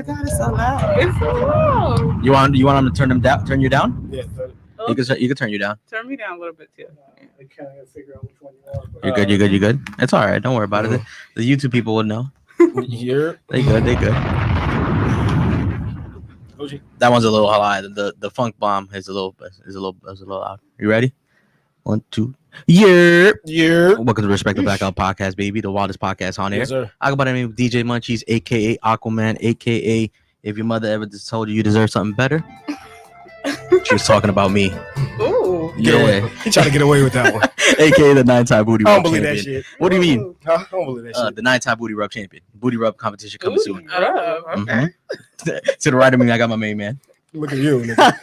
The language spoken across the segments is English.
God, it's so loud. It's so loud. You want them to turn you down? Yeah. You can turn you down. Turn me down a little bit too. I can't figure out which one you are. You're good. You're good. You're good. It's all right. Don't worry about it. The YouTube people will know. Here. They good. They good. That one's a little high. The funk bomb is a little loud. You ready? 1, 2. Yeah. Welcome to Respek the Blackout podcast, baby. The wildest podcast on air. Yes, sir. I go by the name of DJ Monchiz, aka Aquaman, aka if your mother ever just told you deserve something better. She was talking about me. Ooh. Yeah. He tried to get away with that one. AKA the 9-time booty I rub don't believe champion. that shit. What do you mean? I don't believe that shit. The 9-time booty rub champion. Booty rub competition coming soon. Okay. To the right of me, I got my main man. Look at you, nigga.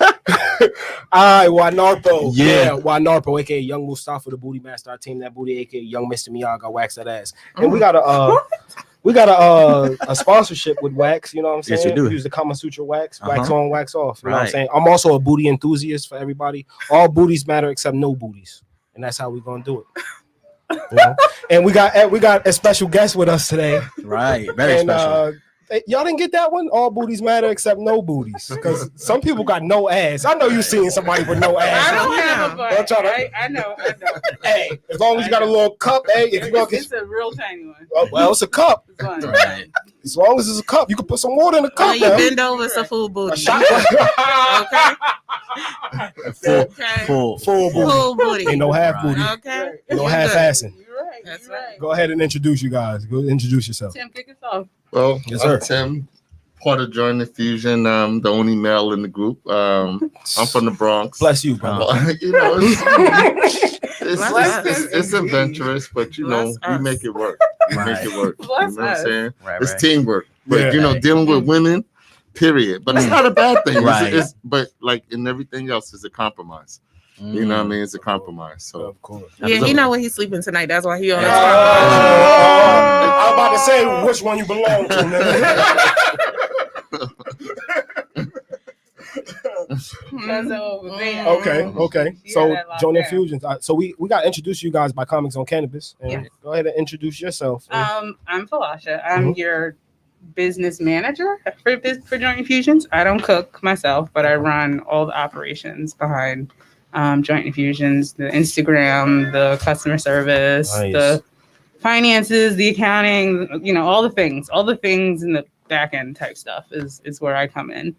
All right, Wanarpo. Yeah. Wanarpo, aka Young Mustafa, the booty master. I team that booty, aka Young Mr. Miyagi, wax that ass. And we got a sponsorship with Wax, you know what I'm saying? Yes, we do. Use the Kama Sutra wax, wax on, wax off. You know what I'm Right. saying? I'm also a booty enthusiast for everybody. All booties matter except no booties. And that's how we're gonna do it. You know? And we got a special guest with us today. Right. Very special. Y'all didn't get that one? All booties matter except no booties. Because some people got no ass. I know you seen somebody with no ass. I don't have a butt. I know. Hey, as long as you got a little cup, hey, if you gonna It's a real tiny one. well, it's a cup. It's fun. Right. As long as it's a cup, you can put some water in the cup. You bend over, it's a full booty. A shot. Okay. Full Full booty. Full booty. Ain't no half booty. Okay. No half assing. You're right. That's You're right. Go ahead and introduce you guys. Go introduce yourself. Tim, kick us off. Well, Yes, sir. I'm Tim, part of Join Infusion, the only male in the group. I'm from the Bronx. Bless you, brother. You know, Bless it's adventurous, but you know, Bless we us. make it work. We make it work. Bless You know what I'm us. saying? Right. It's teamwork. But Yeah. you know, dealing with women, period. But it's not a bad thing. Right. But like in everything else, it's a compromise. You know what I mean? It's a compromise. So Of course. Yeah, he know where he's sleeping tonight. That's why he on his I'm about to say which one you belong to, nigga. Okay. So Join Infusions. So we got to introduce you guys by Comics on Cannabis. And Yes. Go ahead and introduce yourself. I'm Falasha. I'm your business manager for Joint Infusions. I don't cook myself, but I run all the operations behind Joint Infusions, the Instagram, the customer service, Nice. the finances, the accounting, you know, all the things in the back end type stuff is where I come in.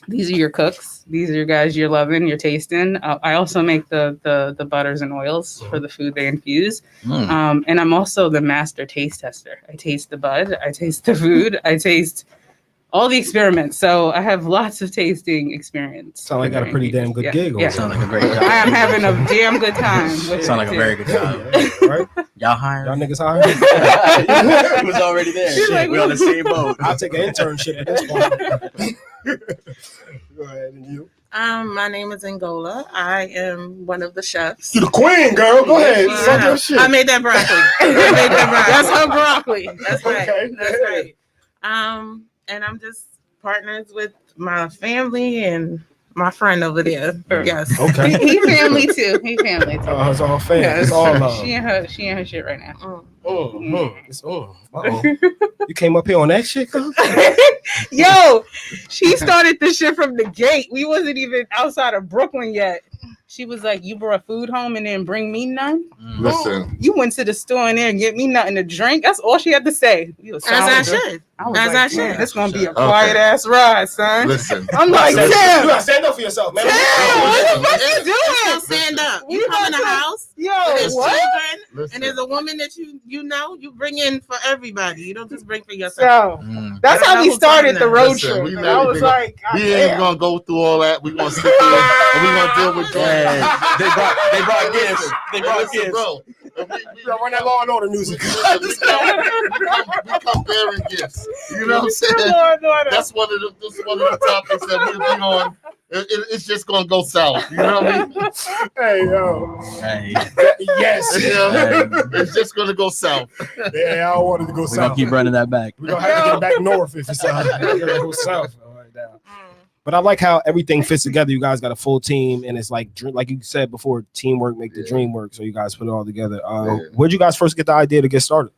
These are your cooks. These are your guys you're loving, you're tasting. I also make the butters and oils for the food they infuse. And I'm also the master taste tester. I taste the bud, I taste the food, I taste all the experiments. So I have lots of tasting experience. Sound like I got a pretty damn good gig. Yeah. Sound like a great job. I am having a damn good time. With Sound like it, a very too. good job. Right? Y'all hiring? Y'all niggas hired? He was already there. She's like, we on the same boat. I'll take an internship at this point. Go ahead, and you. My name is Angola. I am one of the chefs. You the queen, girl. Go ahead. Fuck your shit. I made that broccoli. That's her broccoli. That's right. Okay. That's right. And I'm just partners with my family and my friend over there. Yes. Okay. He family too. It's all fair. Yeah, It's all love. She and her shit right now. It's You came up here on that shit, cuz? Yo, she started this shit from the gate. We wasn't even outside of Brooklyn yet. She was like, "You brought food home and didn't bring me none." listen, You went to the store in there and get me nothing to drink. That's all she had to say. You was As I solid. should. I was As like, I man, should. it's gonna be a Okay. quiet ass ride, son. listen. I'm like, You damn, gotta stand up for yourself, man. what the fuck you You doing? stand up. You You come in got the to- house. Yo, There's what? children, Listen. and there's a woman that you know you bring in for everybody. You don't just bring for yourself. So I that's don't how know we who started told the them. road Listen, trip. we And never I was been- like, We God ain't damn. gonna go through all that. We gonna sit there and we gonna deal with Yeah, they brought gifts. They brought Listen, gifts. bro. You gotta run that Law and Order music. We come bearing gifts. You know what I'm saying? Lord. That's one of the topics that we'll be on. It's just gonna go south. You know what I mean? Hey, yo. Hey, Yes. You know? It's just gonna go south. Yeah, I wanted to go we're gonna south. keep running that back. We're gonna have to get back north if it's south. We're gonna go south. All right, now. But I like how everything fits together. You guys got a full team, and it's like you said before, teamwork make the dream work. So you guys put it all together. Where'd you guys first get the idea to get started?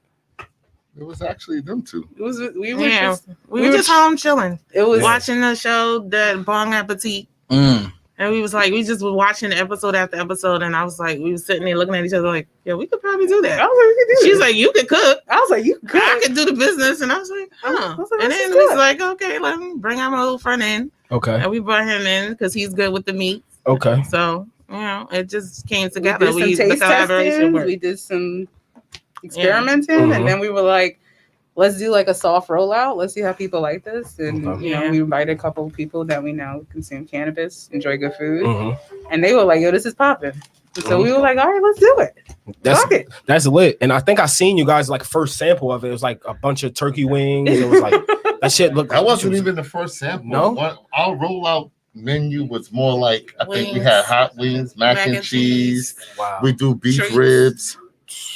It was actually them two. It was we were Yeah, just we were just home chilling, it was watching the show, the Bon Appetit. And we was like, we just were watching episode after episode, and I was like, we was sitting there looking at each other like, yeah, we could probably do that. I was like, we could do She's this. like, you could cook. I was like, you could. I could do the business, and I was like, huh. I was like, And this then is we was good. like, okay, let me bring our little friend in, Okay. and we brought him in because he's good with the meat. Okay. So it just came We together. did some taste testing. We did some experimenting, and then we were like, let's do like a soft rollout. Let's see how people like this. And we invited a couple of people that we know consume cannabis, enjoy good food, and they were like, "Yo, this is popping." So we were like, "All right, let's do it." That's lit. And I think I seen you guys like first sample of it. It was like a bunch of turkey wings. It was like that shit looked. That wasn't even the first sample. No? Our rollout menu was more like I think we Wings. had hot wings, mac and cheese. Wow. We do beef Treats. ribs.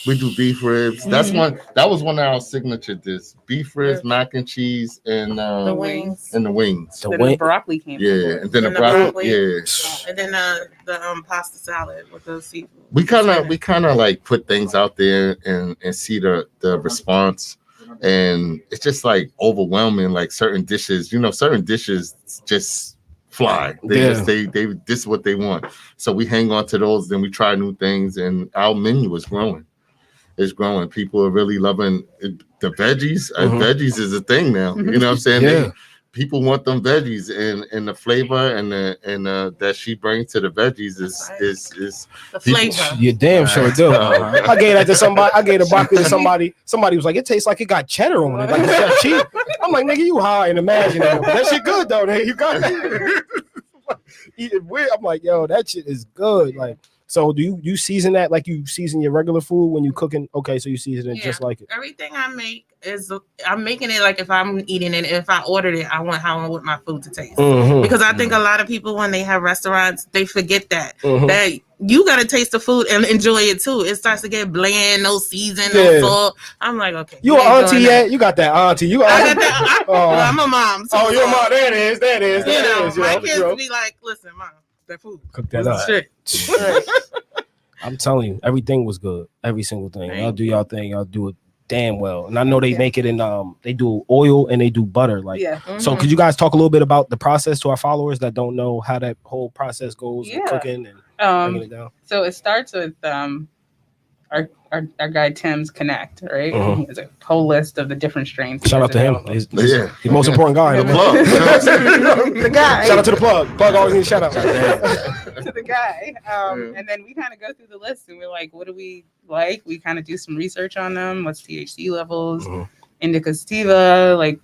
We do beef ribs. That's one. That was one of our signature dishes: beef ribs, mac and cheese, and the wings. and the wings. The Then wing- the broccoli came. Yeah, and then And the the broccoli. broccoli. Yeah, And then the pasta salad with the seafood. we kind of like put things out there and see the response, and it's just like overwhelming. Like certain dishes, certain dishes just fly. They this is what they want. So we hang on to those. Then we try new things, and our menu is growing. It's growing. People are really loving the veggies. Veggies is a thing now. You know what I'm saying? Yeah. People want them veggies, and the flavor and that she brings to the veggies is The flavor. You damn sure do. I gave that to somebody. I gave the broccoli to somebody. Somebody was like, "It tastes like it got cheddar on it, like it's got cheese." I'm like, "Nigga, you high and imaginary. That shit good though. Nigga. You got it." Eating weird. I'm like, "Yo, that shit is good." Like, so do you season that like you season your regular food when you cooking? Okay, so you season it just like it. Everything I make I'm making it like if I'm eating it. If I ordered it, I want how I want my food to taste. Because I think a lot of people when they have restaurants, they forget that you gotta taste the food and enjoy it too. It starts to get bland, no season, no salt. I'm like, okay. You an auntie yet? You got that auntie? You? I got that. I'm a mom. So Oh, you're a mom. There it is. My kids be like, listen, mom, that food. Cook that up. Shit. I'm telling you, everything was good. Every single thing. Y'all do y'all thing. Y'all do it damn well. And I know they make it in they do oil and they do butter. Like so could you guys talk a little bit about the process to our followers that don't know how that whole process goes with cooking and bringing it down? So it starts with our guy Tim's Connect, right? It's a whole list of the different strains. Shout out to him. He's the most important guy. The plug. The guy. Shout out to the plug. Plug always needs a shout out. To the guy. And then we kind of go through the list and we're like, what do we like? We kind of do some research on them. What's THC levels, indica sativa, like,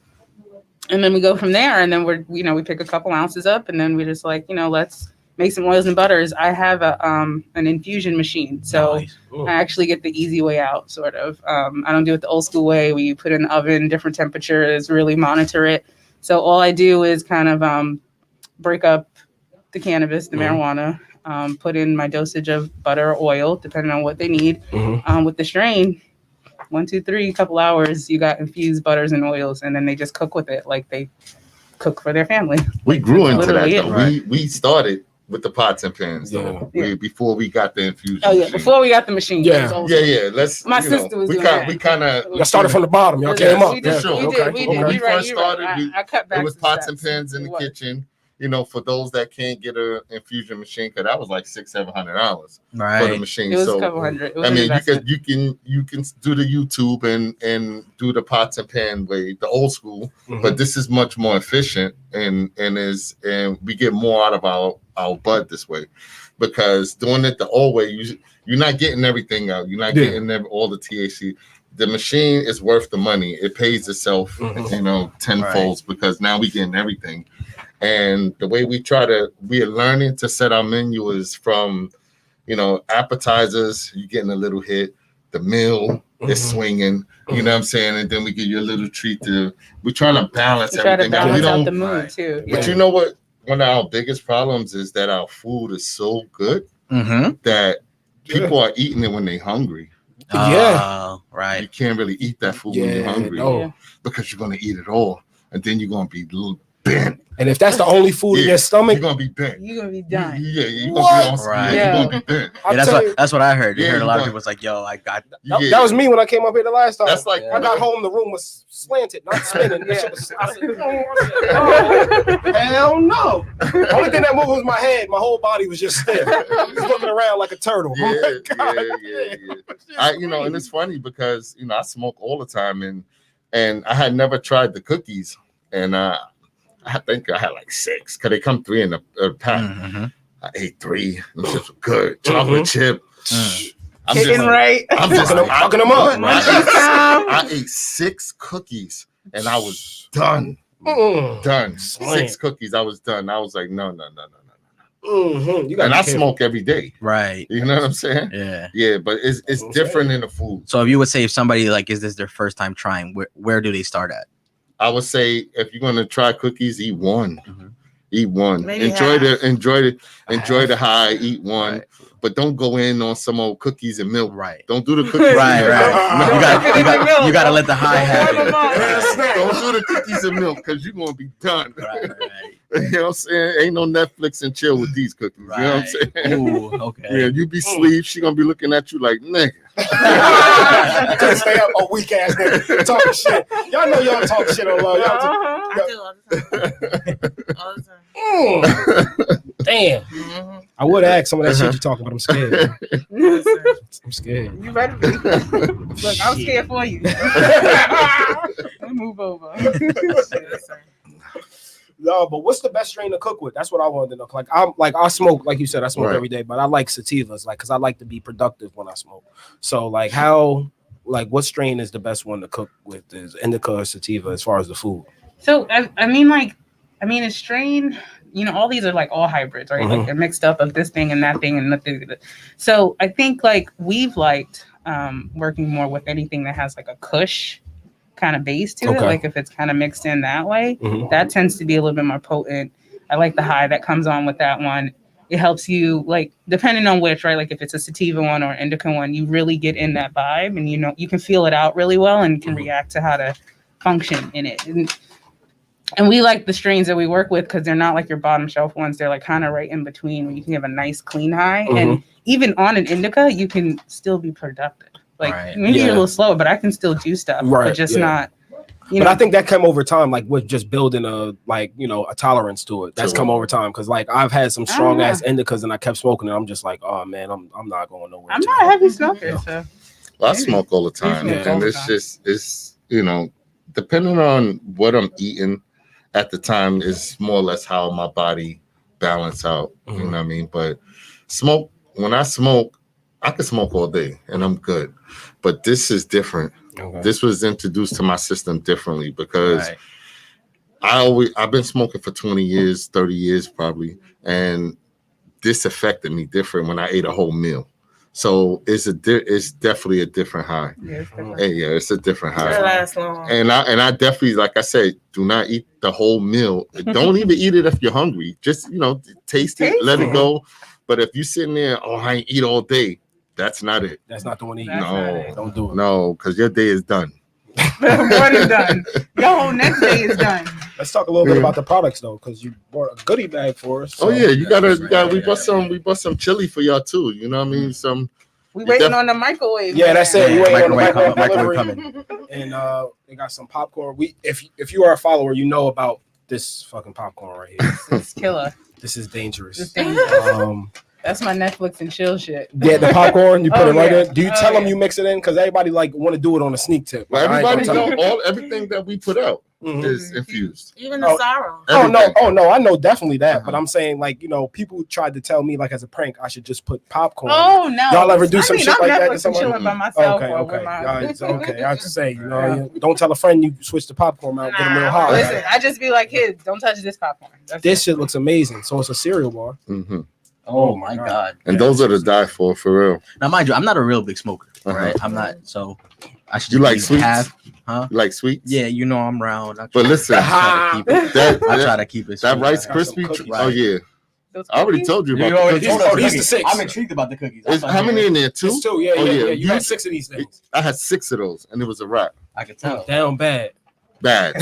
and then we go from there. And then we pick a couple ounces up and then we're just like, let's make some oils and butters. I have an infusion machine. So I actually get the easy way out, sort of. I don't do it the old school way where you put it in the oven, different temperatures, really monitor it. So all I do is kind of break up the cannabis, the marijuana, put in my dosage of butter or oil, depending on what they need. With the strain, 1, 2, 3, couple hours, you got infused butters and oils, and then they just cook with it like they cook for their family. We grew into that though. Right. We started with the pots and pans though. Before we got the infusion. Oh yeah, machine. before we got the machine. Yeah. My sister was doing that. We kind of Y'all started from the bottom. Y'all came up. We did. When we first started, I cut back. it was pots and pans in the kitchen. For those that can't get an infusion machine, because that was like $600-$700 for the machine. It was a couple hundred. I mean, you can do the YouTube and do the pots and pan way, the old school, but this is much more efficient and we get more out of our bud this way, because doing it the old way, you're not getting everything out. You're not getting all the THC. The machine is worth the money. It pays itself, tenfold because now we're getting everything. And the way we are learning to set our menu is from, appetizers, you're getting a little hit, the meal is swinging, you know what I'm saying? And then we give you a little treat we're trying to balance everything. We balance out the mood too. But you know what? One of our biggest problems is that our food is so good that people are eating it when they're hungry. Right. You can't really eat that food when you're hungry because you're going to eat it all. And then you're going to be a little bent. And if that's the only food in your stomach, you're gonna be bent. You're gonna be done. You're gonna be Right. You're gonna be bent. That's what I heard. You Yeah, heard a you lot of got- people was like, "Yo, I got." that was me when I came up here the last time. That's like I got home, the room was slanted, not spinning. That shit was, I said, oh, hell no. The only thing that moved was my head. My whole body was just stiff. Just looking around like a turtle. Yeah, I'm like, God, yeah. And it's funny because I smoke all the time, and I had never tried the cookies, and I think I had like 6 because they come 3 in a pack. Mm-hmm. I ate 3. And chips were good. Chocolate chip. I'm Hitting just, right. I'm just fucking them up. I ate 6 cookies and I was done. Done. Slam. 6 cookies. I was done. I was like, no. You got And I smoke every day. Right. You know what I'm saying? Yeah. Yeah, but it's different in the food. So if you would say if somebody like, is this their first time trying, where do they start at? I would say if you're gonna try cookies, eat one. Mm-hmm. Eat one. Maybe Enjoy half. the high. Eat one. Right. But don't go in on some old cookies and milk. Right. Don't do the cookies. Right. and milk. No, you got to let the high happen. Don't do the cookies and milk because you're gonna be done. Right. You know what I'm saying? Ain't no Netflix and chill with these cookies. Right. You know what I'm saying? Ooh, okay. Yeah, you be sleep, she gonna be looking at you like nigga. Couldn't stay up a weak ass nigga talking shit. Y'all know y'all talk shit on love. I do all the time. Damn. Mm-hmm. I would ask some of that shit you talking, but I'm scared. I'm scared. You better be. Look, I'm scared for you. Let me move over. No, but what's the best strain to cook with? That's what I wanted to know. I smoke, like you said, I smoke every day, but I like sativas, because I like to be productive when I smoke. So what strain is the best one to cook with? Is indica or sativa as far as the food? So I mean, a strain. All these are like all hybrids, right? Like they're mixed up of this thing and that thing and nothing. So I think like we've liked working more with anything that has like a kush kind of base to it. Like if it's kind of mixed in that way, that tends to be a little bit more potent. I like the high that comes on with that one. It helps you, like, depending on which, right? Like if it's a sativa one or indica one, you really get in that vibe and you can feel it out really well and can react to how to function in it. And we like the strains that we work with because they're not like your bottom shelf ones. They're like kind of right in between where you can have a nice clean high. And even on an indica, you can still be productive. Like maybe you're a little slower, but I can still do stuff, but just not. But I think that came over time, like with just building a tolerance to it. That's come over time because like I've had some strong ass indicas and I kept smoking and I'm just like, oh man, I'm not going nowhere. I'm not a heavy smoker, so. Well, I smoke all the time, and it's depending on what I'm eating at the time is more or less how my body balance out. You know what I mean? But when I smoke, I can smoke all day and I'm good. But this is different. Okay. This was introduced to my system differently because I've been smoking for 20 years, 30 years probably, and this affected me different when I ate a whole meal. So it's definitely a different high. It's a different high. It lasts long. And I definitely, like I said, do not eat the whole meal. Don't even eat it if you're hungry. Just taste it, let it go. But if you're sitting there, I ain't eat all day. That's not it. That's not the one to eat. No, don't do it. No, because your day is done. What is done? Your whole next day is done. Let's talk a little bit about the products though, because you brought a goodie bag for us. So. Oh yeah, you gotta. We bought some chili for y'all too. You know what I mean? We waiting on the microwave. Yeah, that's it. We waiting on the microwave coming. And they got some popcorn. If you are a follower, you know about this fucking popcorn right here. It's killer. This is dangerous. It's dangerous. That's my Netflix and chill shit. Yeah, the popcorn, you put it right in. Do you tell them you mix it in? Because everybody want to do it on a sneak tip. Well, everybody know everything that we put out is infused. Even the sorrow. Oh no, I know definitely that. But I'm saying people tried to tell me like as a prank I should just put popcorn. Oh no. Y'all ever do some shit like that to someone? someone? By myself Okay. I just say, don't tell a friend you switch the popcorn out, get them real hot. Listen, I just be like, kids, don't touch this popcorn. This shit looks amazing. So it's a cereal bar. Mm-hmm. Oh my god! And those are the die for real. Now, mind you, I'm not a real big smoker, right? I'm not. So I should. You like sweets? Huh? You like sweets? Yeah, I'm round. But listen, I try to keep it. That Rice Krispie. Oh yeah. I already told you about the cookies. He's the 6. I'm intrigued about the cookies. How many in there? 2? It's 2. Yeah. You had 6 of these things. I had 6 of those, and it was a wrap. I could tell. Down bad. Bad.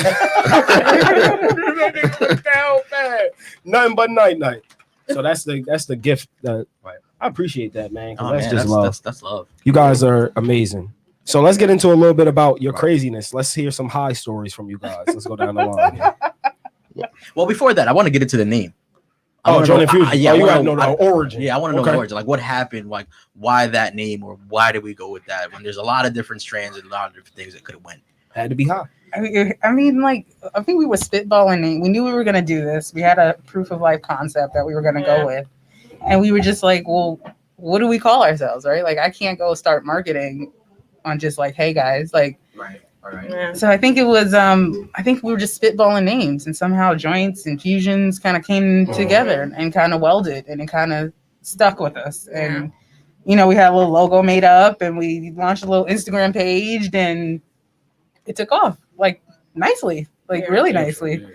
nothing but night. So that's the gift that I appreciate that, man. Oh, That's man, just love. That's love. You guys are amazing. So let's get into a little bit about your craziness. Let's hear some high stories from you guys. Let's go down the line. Here. Well, before that, I want to get into the name. Joint Infusions. Yeah, you gotta know the origin. Yeah, I want to know the origin. Like, what happened? Like, why that name, or why did we go with that? When there's a lot of different strands and a lot of different things that could have went. Had to be high. I mean, like, I think we were spitballing. We knew we were gonna do this. We had a proof of life concept that we were gonna go with, and we were just like, well, what do we call ourselves, right? Like, I can't go start marketing on just like, hey guys, like. Right. Yeah. So I think it was I think we were just spitballing names, and somehow Joints Infusions kind of came together and kind of welded, and it kind of stuck with us. And you know, we had a little logo made up, and we launched a little Instagram page, and it took off like nicely, like really nicely.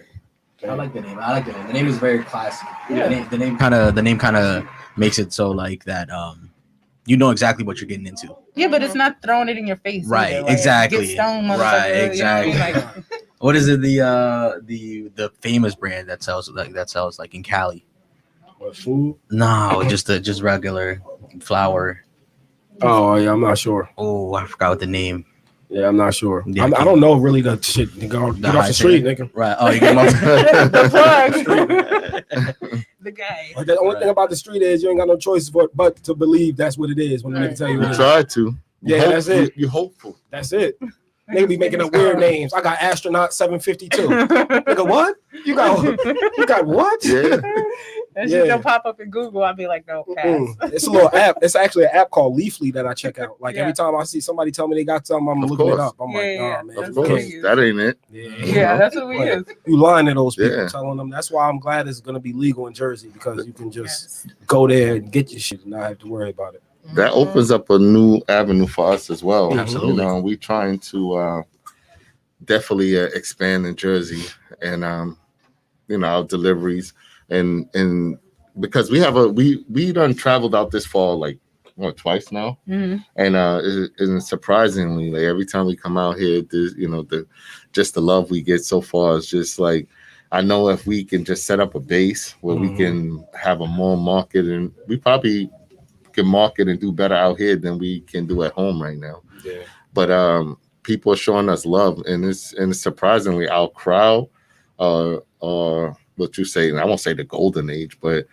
I like the name. The name is very classic. Yeah. The name kind of makes it so like that. You know exactly what you're getting into. Yeah, but it's not throwing it in your face. Right, either. Like, exactly. Get stoned, Right, exactly. You know what I mean? Like, what is it? The famous brand that sells like in Cali? What, food? No, just regular flour. Oh yeah, I'm not sure. Oh, I forgot what the name. Yeah, I'm not sure. Yeah, I don't know really the shit. Get off the street, nigga. Right. Oh, you get them off the plug. The guy. But the only thing about the street is you ain't got no choice but to believe that's what it is when the nigga tell you. You try to. That's it. You're hopeful. That's it. Nigga be making up weird names. I got astronaut 752. Nigga, what? You got what? Yeah. That shit don't pop up in Google. I'll be like, no, pass. It's a little app. It's actually an app called Leafly that I check out. Like every time I see somebody tell me they got something, I'm looking it up. I'm like, nah, man. Of course. That ain't it. Yeah, that's what we use. You lying to those people, telling them. That's why I'm glad it's gonna be legal in Jersey, because you can just go there and get your shit and not have to worry about it. That opens up a new avenue for us as well. Absolutely. You know, we're trying to definitely expand in Jersey, and you know, our deliveries and because we done traveled out this far like twice now, and and surprisingly, like every time we come out here, you know, the love we get so far is just like, I know if we can just set up a base where we can have a more market, and we probably can market and do better out here than we can do at home right now. Yeah. But people are showing us love, and it's surprisingly our crowd are what you say, and I won't say the golden age, but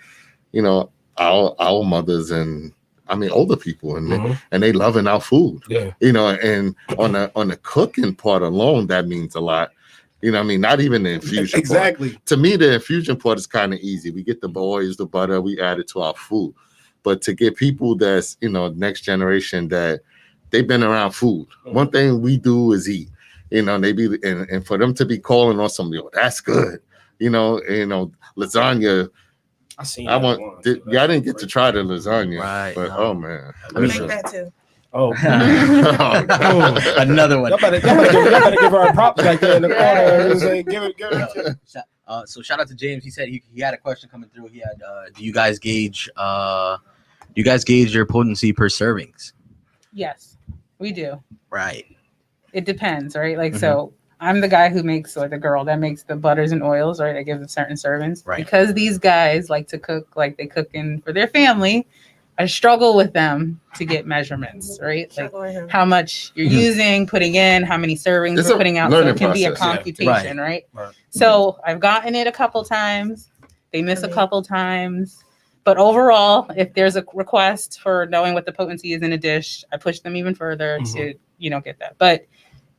you know, our mothers and I mean older people, and they loving our food. Yeah. You know, and on the cooking part alone, that means a lot. You know what I mean? Not even the infusion exactly. part. To me, the infusion part is kind of easy. We get the oils, the butter, we add it to our food. But to get people that's, you know, next generation that they've been around food. One thing we do is eat. You know, they be and for them to be calling on somebody, oh, that's good. You know, lasagna. I didn't get to try the lasagna, right? But oh man, I make that too. Oh, another one. Y'all better give her a props like that in the corner. Give it. So shout out to James. He said he had a question coming through. He had, do you guys gauge your potency per servings? Yes, we do. Right. It depends, right? Like, so I'm the guy who makes, or the girl that makes the butters and oils, right? I give them certain servings. Right. Because these guys like to cook, like they cook in for their family, I struggle with them to get measurements, right? Like how much you're using, putting in, how many servings we're putting out. So it can be a computation, right? So I've gotten it a couple times. They miss a couple times. But overall, if there's a request for knowing what the potency is in a dish, I push them even further to, you know, get that. But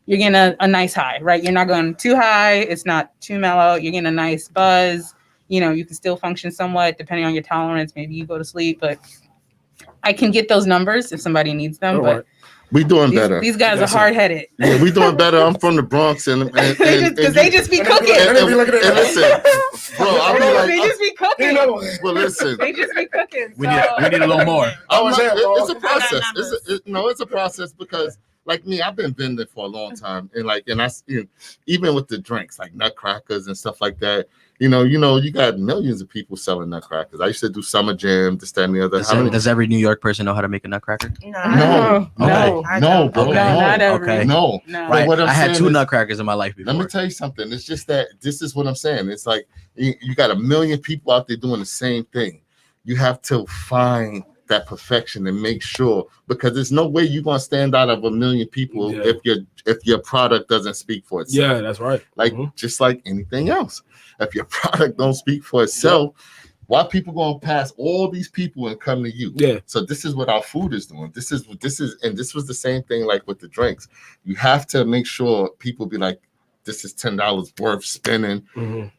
you're getting a nice high, right? You're not going too high. It's not too mellow. You're getting a nice buzz. You know, you can still function somewhat depending on your tolerance. Maybe you go to sleep, but I can get those numbers if somebody needs them. But we doing better. These guys are hard-headed. Yeah, we doing better. I'm from the Bronx, and they just be cooking. And listen, bro, I'll be like, they just be cooking. Well, listen, they just be cooking. We need a little more. It's a process. It's a process because like me, I've been vending for a long time, and I even with the drinks like nutcrackers and stuff like that. You got millions of people selling nutcrackers. I used to do summer jam, this, that, and the other. Does every New York person know how to make a nutcracker? No, bro. Okay. No, not every. Okay. No. Right. What I'm I had saying 2 is, nutcrackers in my life before. let me tell you something. It's just that this is what I'm saying. It's like you got a million people out there doing the same thing. You have to find that perfection and make sure, because there's no way you're gonna stand out of a million people if your product doesn't speak for itself. Yeah, that's right. Like just like anything else, if your product don't speak for itself, why people gonna pass all these people and come to you? Yeah. So this is what our food is doing. This is, and this was the same thing like with the drinks. You have to make sure people be like, this is $10 worth spending.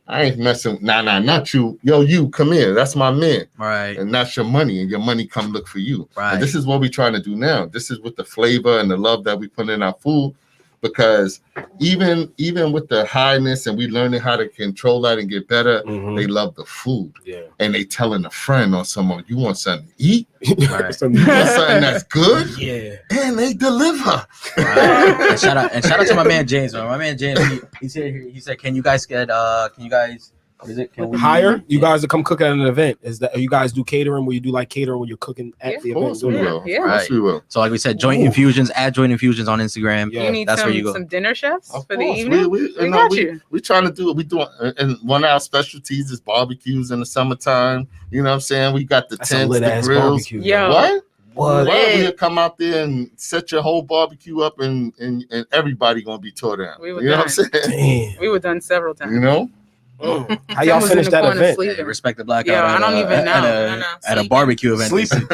I ain't messing. Nah, not you. Yo, you come here. That's my man. Right. And that's your money, and your money come look for you. Right. And this is what we're trying to do now. This is with the flavor and the love that we put in our food, because even with the highness and we learning how to control that and get better, they love the food. Yeah. And they telling a friend or someone, you want something to eat? Right. You want something that's good? Yeah. And they deliver. Right. And shout out to my man James. Man. My man James, he said, can you guys what is it? Can we hire you guys to come cook at an event? Is that you guys do catering where you do like catering when you're cooking at the Of course event? we will. Yeah. Of course we will. So like we said, Joint Infusions, at Joint Infusions on Instagram. Yeah. You need that's where you go. some dinner chefs Of for the course. evening. We got you. We trying to do it. We doing, and one of our specialties is barbecues in the summertime. You know what I'm saying? We got the That's a tents, lit the ass grills. barbecue. Yo. What? What? We'll come out there and set your whole barbecue up, and everybody gonna be tore down. We were You know what I'm done. saying? Damn. We were done several times. You know? How y'all Someone's in finish the that corner event? sleeping. Hey, Respect the Blackout. Yo, I don't even know. At a barbecue event. Sleeping.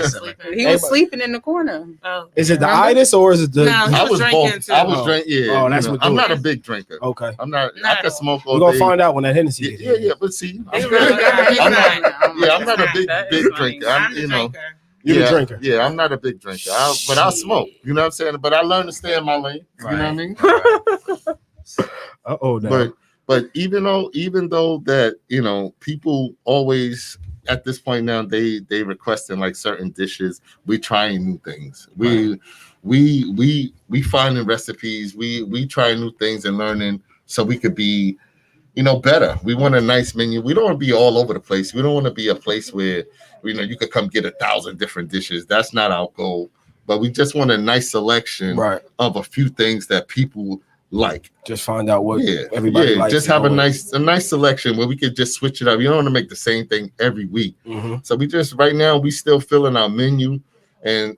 He was sleeping in the corner. Oh. Is it the Remember? itis or is it the? No. I was drinking both. too. I was Oh. drinking. Yeah. Oh, that's you know, what I'm do not it. a big drinker. Okay. I'm not. Not I can smoke all We're gonna day. find out when that Hennessy. Yeah. But see, They I'm really not, got it. I'm not, Oh my I'm not a God, big that is funny. drinker. I'm the drinker. You're the drinker. Yeah, I'm not a big drinker. But I'll smoke. You know what I'm saying? But I learned to stay in my lane. You know what I mean? But even though that, people always at this point now they requesting like certain dishes. We trying new things. We finding recipes. We trying new things and learning so we could be, better. We want a nice menu. We don't want to be all over the place. We don't want to be a place where you could come get 1,000 different dishes. That's not our goal. But we just want a nice selection of a few things that people like. Just find out what everybody likes. Just have a nice selection where we could just switch it up. You don't want to make the same thing every week. So we just right now we still filling our menu, and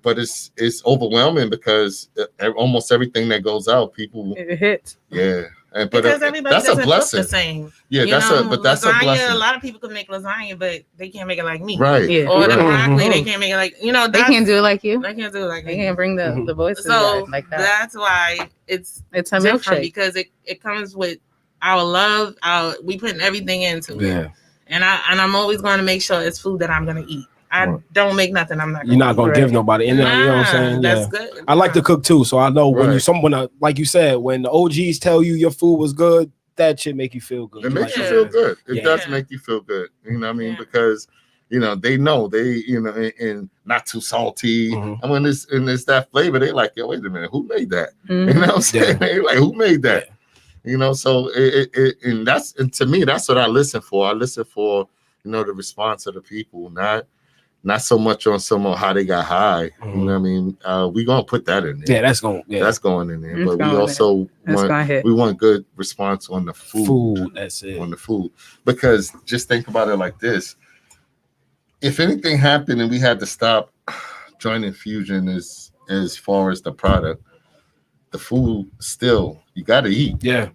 but it's overwhelming because almost everything that goes out, people it hits. Yeah. But because everybody that's doesn't a blessing. cook the same. Yeah, that's a lasagna, blessing. A lot of people can make lasagna, but they can't make it like me. Right. Yeah. Or the broccoli, they can't make it like They can't do it like you. They can't do it like They me. can't bring the voices So like that. that's why it's a different milkshake because it comes with our love. We putting everything into it. And I'm always going to make sure it's food that I'm going to eat. I don't make nothing. I'm not. You're not gonna give nobody. And you know what I'm saying? That's good. I like to cook too, so I know when someone like you said, when the OGs tell you your food was good, that should make you feel good. It makes you feel good. It does make you feel good. You know what I mean? Because they know and not too salty. And when it's that flavor, they like, yo, wait a minute, who made that? You know what I'm saying? They like, who made that? So and to me, that's what I listen for. I listen for the response of the people, not so much on how they got high. You know what I mean? We gonna put that in there. That's going in there. But we also want good response on the food. That's it. On the food. Because just think about it like this. If anything happened and we had to stop Joint Infusion as far as the product, the food still, you gotta eat. Yeah.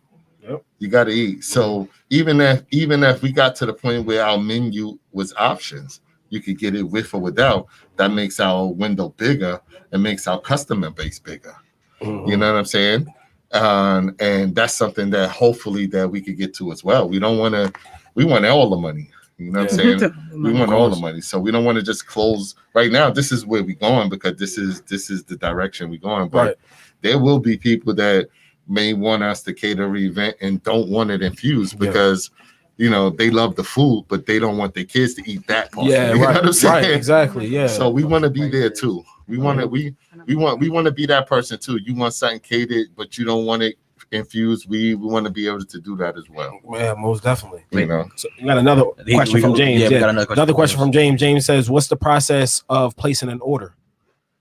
You gotta eat. So even if we got to the point where our menu was options, you could get it with or without. That makes our window bigger and makes our customer base bigger. You know what I'm saying? And that's something that hopefully that we could get to as well. We want all the money. You know what I'm saying? We want all the money. So we don't want to just close right now. This is where we're going because this is the direction we're going. But there will be people that may want us to cater an event and don't want it infused because they love the food, but they don't want their kids to eat that part. Yeah, you know what I'm saying? Right, exactly. Yeah. So we want to be there too. We want to be that person too. You want something catered, but you don't want it infused. We want to be able to do that as well. Yeah, most definitely. You know, so we got another question from James. Yeah, we got another question from James. James says, "What's the process of placing an order?"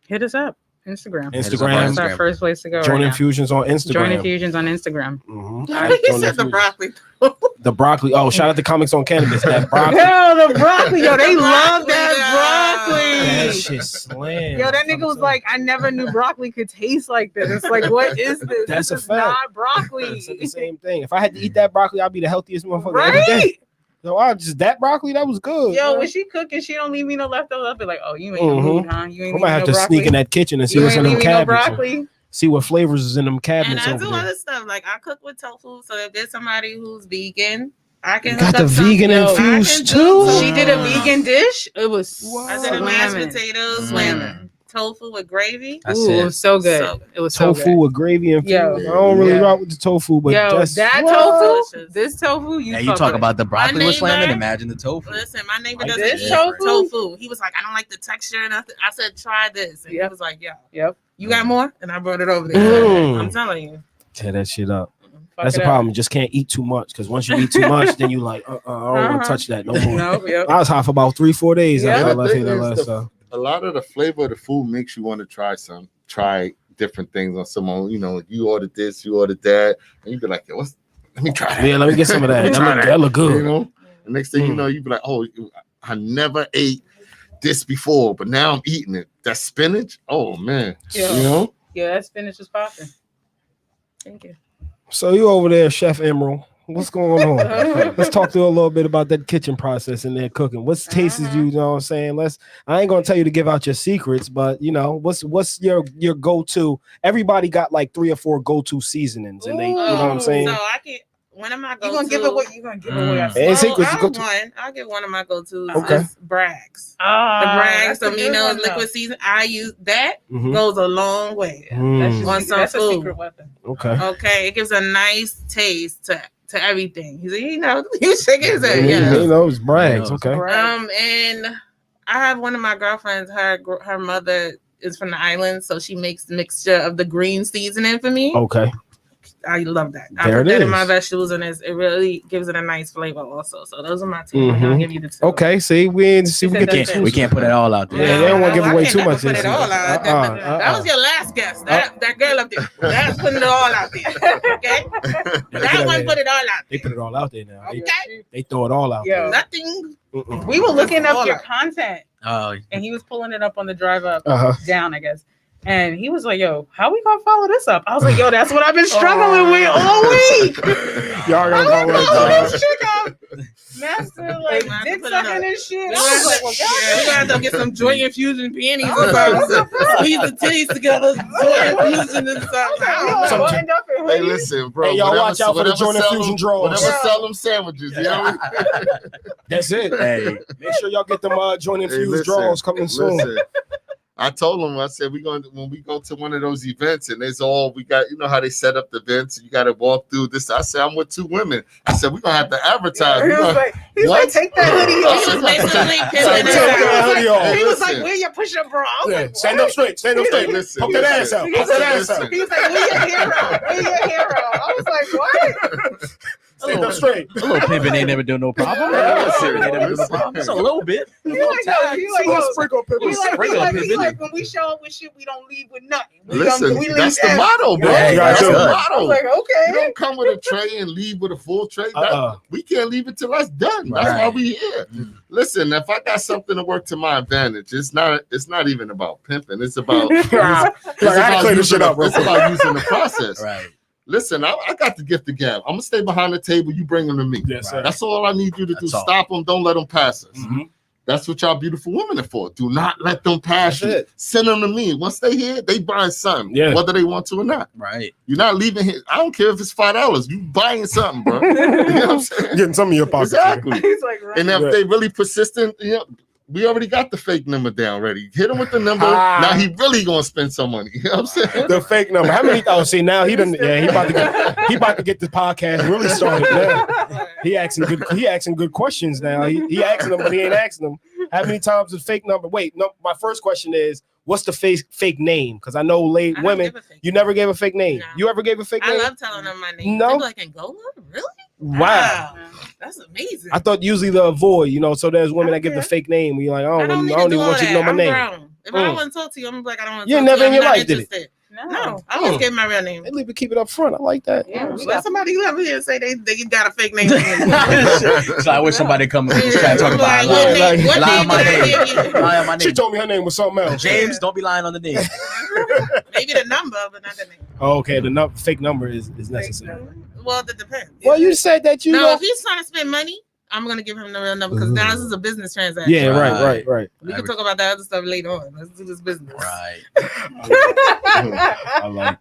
Hit us up. Instagram. Instagram. That's our first place to go. Join Infusions on Instagram. Join Infusions on Instagram. He said the broccoli. The broccoli. Oh, shout out to Comics on Cannabis. That broccoli. Yo, the broccoli. Yo, they love that broccoli. That shit slam. Yo, that nigga was like, I never knew broccoli could taste like this. It's like, what is this? That's this a is fact. not broccoli. It's the same thing. If I had to eat that broccoli, I'd be the healthiest motherfucker every day. Right? So I just that broccoli, that was good. Yo, man. when she cooking, she don't leave me no leftovers. I'll be like, oh, you ain't no mood, huh? You ain't I might have no to broccoli? sneak in that kitchen and see You what's in ain't them leave me no cabinets. broccoli. See what flavors is in them And cabinets I over do there. other stuff. Like I cook with tofu. So if there's somebody who's vegan, I can Got hook the up vegan something. infused I can do too? She did a vegan dish. It was I did a mashed slamming. potatoes Slamming. with tofu with gravy. That's Ooh, it. it was so good. So good. It was so Tofu good. with gravy and Yo. I don't really Yeah. rock with the tofu, but Yo, that's that what? tofu, Delicious. this tofu, Yeah, you fuck talk with. about the broccoli was neighbor- slamming. Imagine the tofu. Listen, my neighbor Like doesn't this eat tofu? tofu. He was like, I don't like the texture and nothing. I said, try this. And he Yep. was like, yeah. Yep. You got more? And I brought it over there. Mm. I'm telling you. Tear that shit up. Fuck That's it the up. problem. You just can't eat too much because once you eat too much, then you like, I don't want to Uh-huh. touch that no more. No, yep. I was high for about 3-4 days Yeah. after I left The here thing that is last the- time. a lot of the flavor of the food makes you want to try different things on someone. You know, you ordered this, you ordered that, and you be like, yo, let me try that. Yeah, let me get some of that. That look good. You know, the next thing you know, you be like, oh, I never ate this before, but now I'm eating it. That spinach, oh man, Yeah. you know. Yeah, that spinach is popping. Thank you. So you over there, Chef Emerald. What's going on? Let's talk to you a little bit about that kitchen process and their cooking. What's tastes you know what I'm saying? I ain't gonna tell you to give out your secrets, but you know, what's your go-to? Everybody got like 3 or 4 go-to seasonings, and they you know what I'm saying? So I can one of my go-to. You gonna give it what you gonna give away? And Well, secrets I have go-to. I'll give one of my go-tos. Okay. Is Bragg's. The Ah, Bragg's that's a good Amino one, though. liquid season. I use that. Mhm. Goes a long way. That's, Mm, On some that's a food. secret weapon. okay. Okay, it gives a nice taste to everything. He's you know, you shaking his head. You Yeah. know, it's brags. Okay. And I have one of my girlfriends. Her mother is from the island, so she makes the mixture of the green seasoning for me. Okay. I love that. I There put it that in is. my vegetables, and it really gives it a nice flavor also. So those are my 2. Mhm. I'll give you the 2. Okay. See, we She get said the that's it. We can't put it all out there. Yeah, they don't wanna give away I too can't much Put this it all season. out. That was your last guess. That girl up there. That's putting it all out there. Okay. That one put it all out They there. put it all out there now. Okay. They throw it all out. Yo, Nothing. There. Mm-mm. we were looking All up your out. content, Oh, and he was pulling it up on the drive up Uh-huh. down, I guess. And he was like, "Yo, how we gonna follow this up?" I was like, "Yo, that's what I've been struggling with all week." Y'all gotta How we follow follow that. this chick up? Master, like Man, dick put it up. sucking and shit. We're I was like, "Well, gonna have to get some joy infusion panties or I was something. like, Squeeze the titties together. Joy infusion and something. Some- wind up and Hey, hoodie. listen, bro. Hey, y'all whatever- watch out for the whatever joint sell infusion them- drawers. Whatever Yeah. sell them sandwiches, you know. That's it. hey, Make sure y'all get them joint infused listen, draws coming soon. Listen, I told him, I said, when we go to one of those events and it's all we got, you know how they set up the events, you got to walk through this. I said, I'm with 2 women. I said, we're gonna have to advertise. He We was gonna- like, he's What? like, take that hoodie I off. said, He was basically Take pimping it that out. hoodie off. He was like, Listen. where your push-up bra? I was Yeah, like, stand what? up straight. Stand up straight. Listen, Poke that ass out. Poke that ass out. listen. He was like, where your hero? Where your hero? I was like, what? Stand up straight. a little pimping ain't never do no problem. A little pimping ain't never do no problem. Just a little bit. He like, yo, he like, yo, Sprinkle he pimples. like, when we show up with shit, we don't leave with nothing. We Listen, we leave that's the empty. motto, bro. Yeah, That's you the gotta do it. I was motto. like, You okay. don't come with a tray and leave with a full tray. We can't leave it till that's done. That's Right. why we here. Listen, if I got something to work to my advantage, it's not even about pimping. It's about Like, I had to clean this shit up, bro. It's about using the process. Right. Listen, I got the gift of gab. I'm gonna stay behind the table. You bring them to me. Yes, sir. That's all I need you to do. That's all. Stop them. Don't let them pass us. Mhm. That's what y'all beautiful women are for. Do not let them pass That's you. it. Send them to me. Once they here, they buying something, Yeah. whether they want to or not. Right. You're not leaving here. I don't care if it's $5. You buying something, bro. You know what I'm saying? Getting some of your pockets. Exactly. He's like, right. And if Yeah. they really persistent, you know, we already got the fake number down ready. Hit him with the number. Now he really gonna spend some money. You know what I'm saying? The fake number. How many? Oh, see now he done. Yeah, he about to get the podcast really started now. He asking good questions now. He asking them, but he ain't asking them. How many times the fake number? Wait, no. My first question is, what's the fake name? Because I know women, you never gave a fake name. No. You ever gave a fake name? I love telling them my name. No, they're like Angola, really? Wow, that's amazing. I thought usually the avoid, so there's women that give the fake name. You're like, I don't even want you to know my name. Grown. If I want to talk to you, I'm like, I don't want to. You never in your life did it. No, I always gave my real name. They leave it, keep it up front. I like that. Yeah, somebody come here and say they got a fake name. So I wish somebody come and try to talk about lie on my name. She told me her name was something else. James, don't be lying on the name. Maybe the number, but not the name. Oh, okay, the fake number is necessary. Well, that depends. Well, you said that you. No, if he's trying to spend money, I'm gonna give him the real number because now this is a business transaction. Yeah, right. We can talk about that other stuff later on. Let's do this business. Right. I like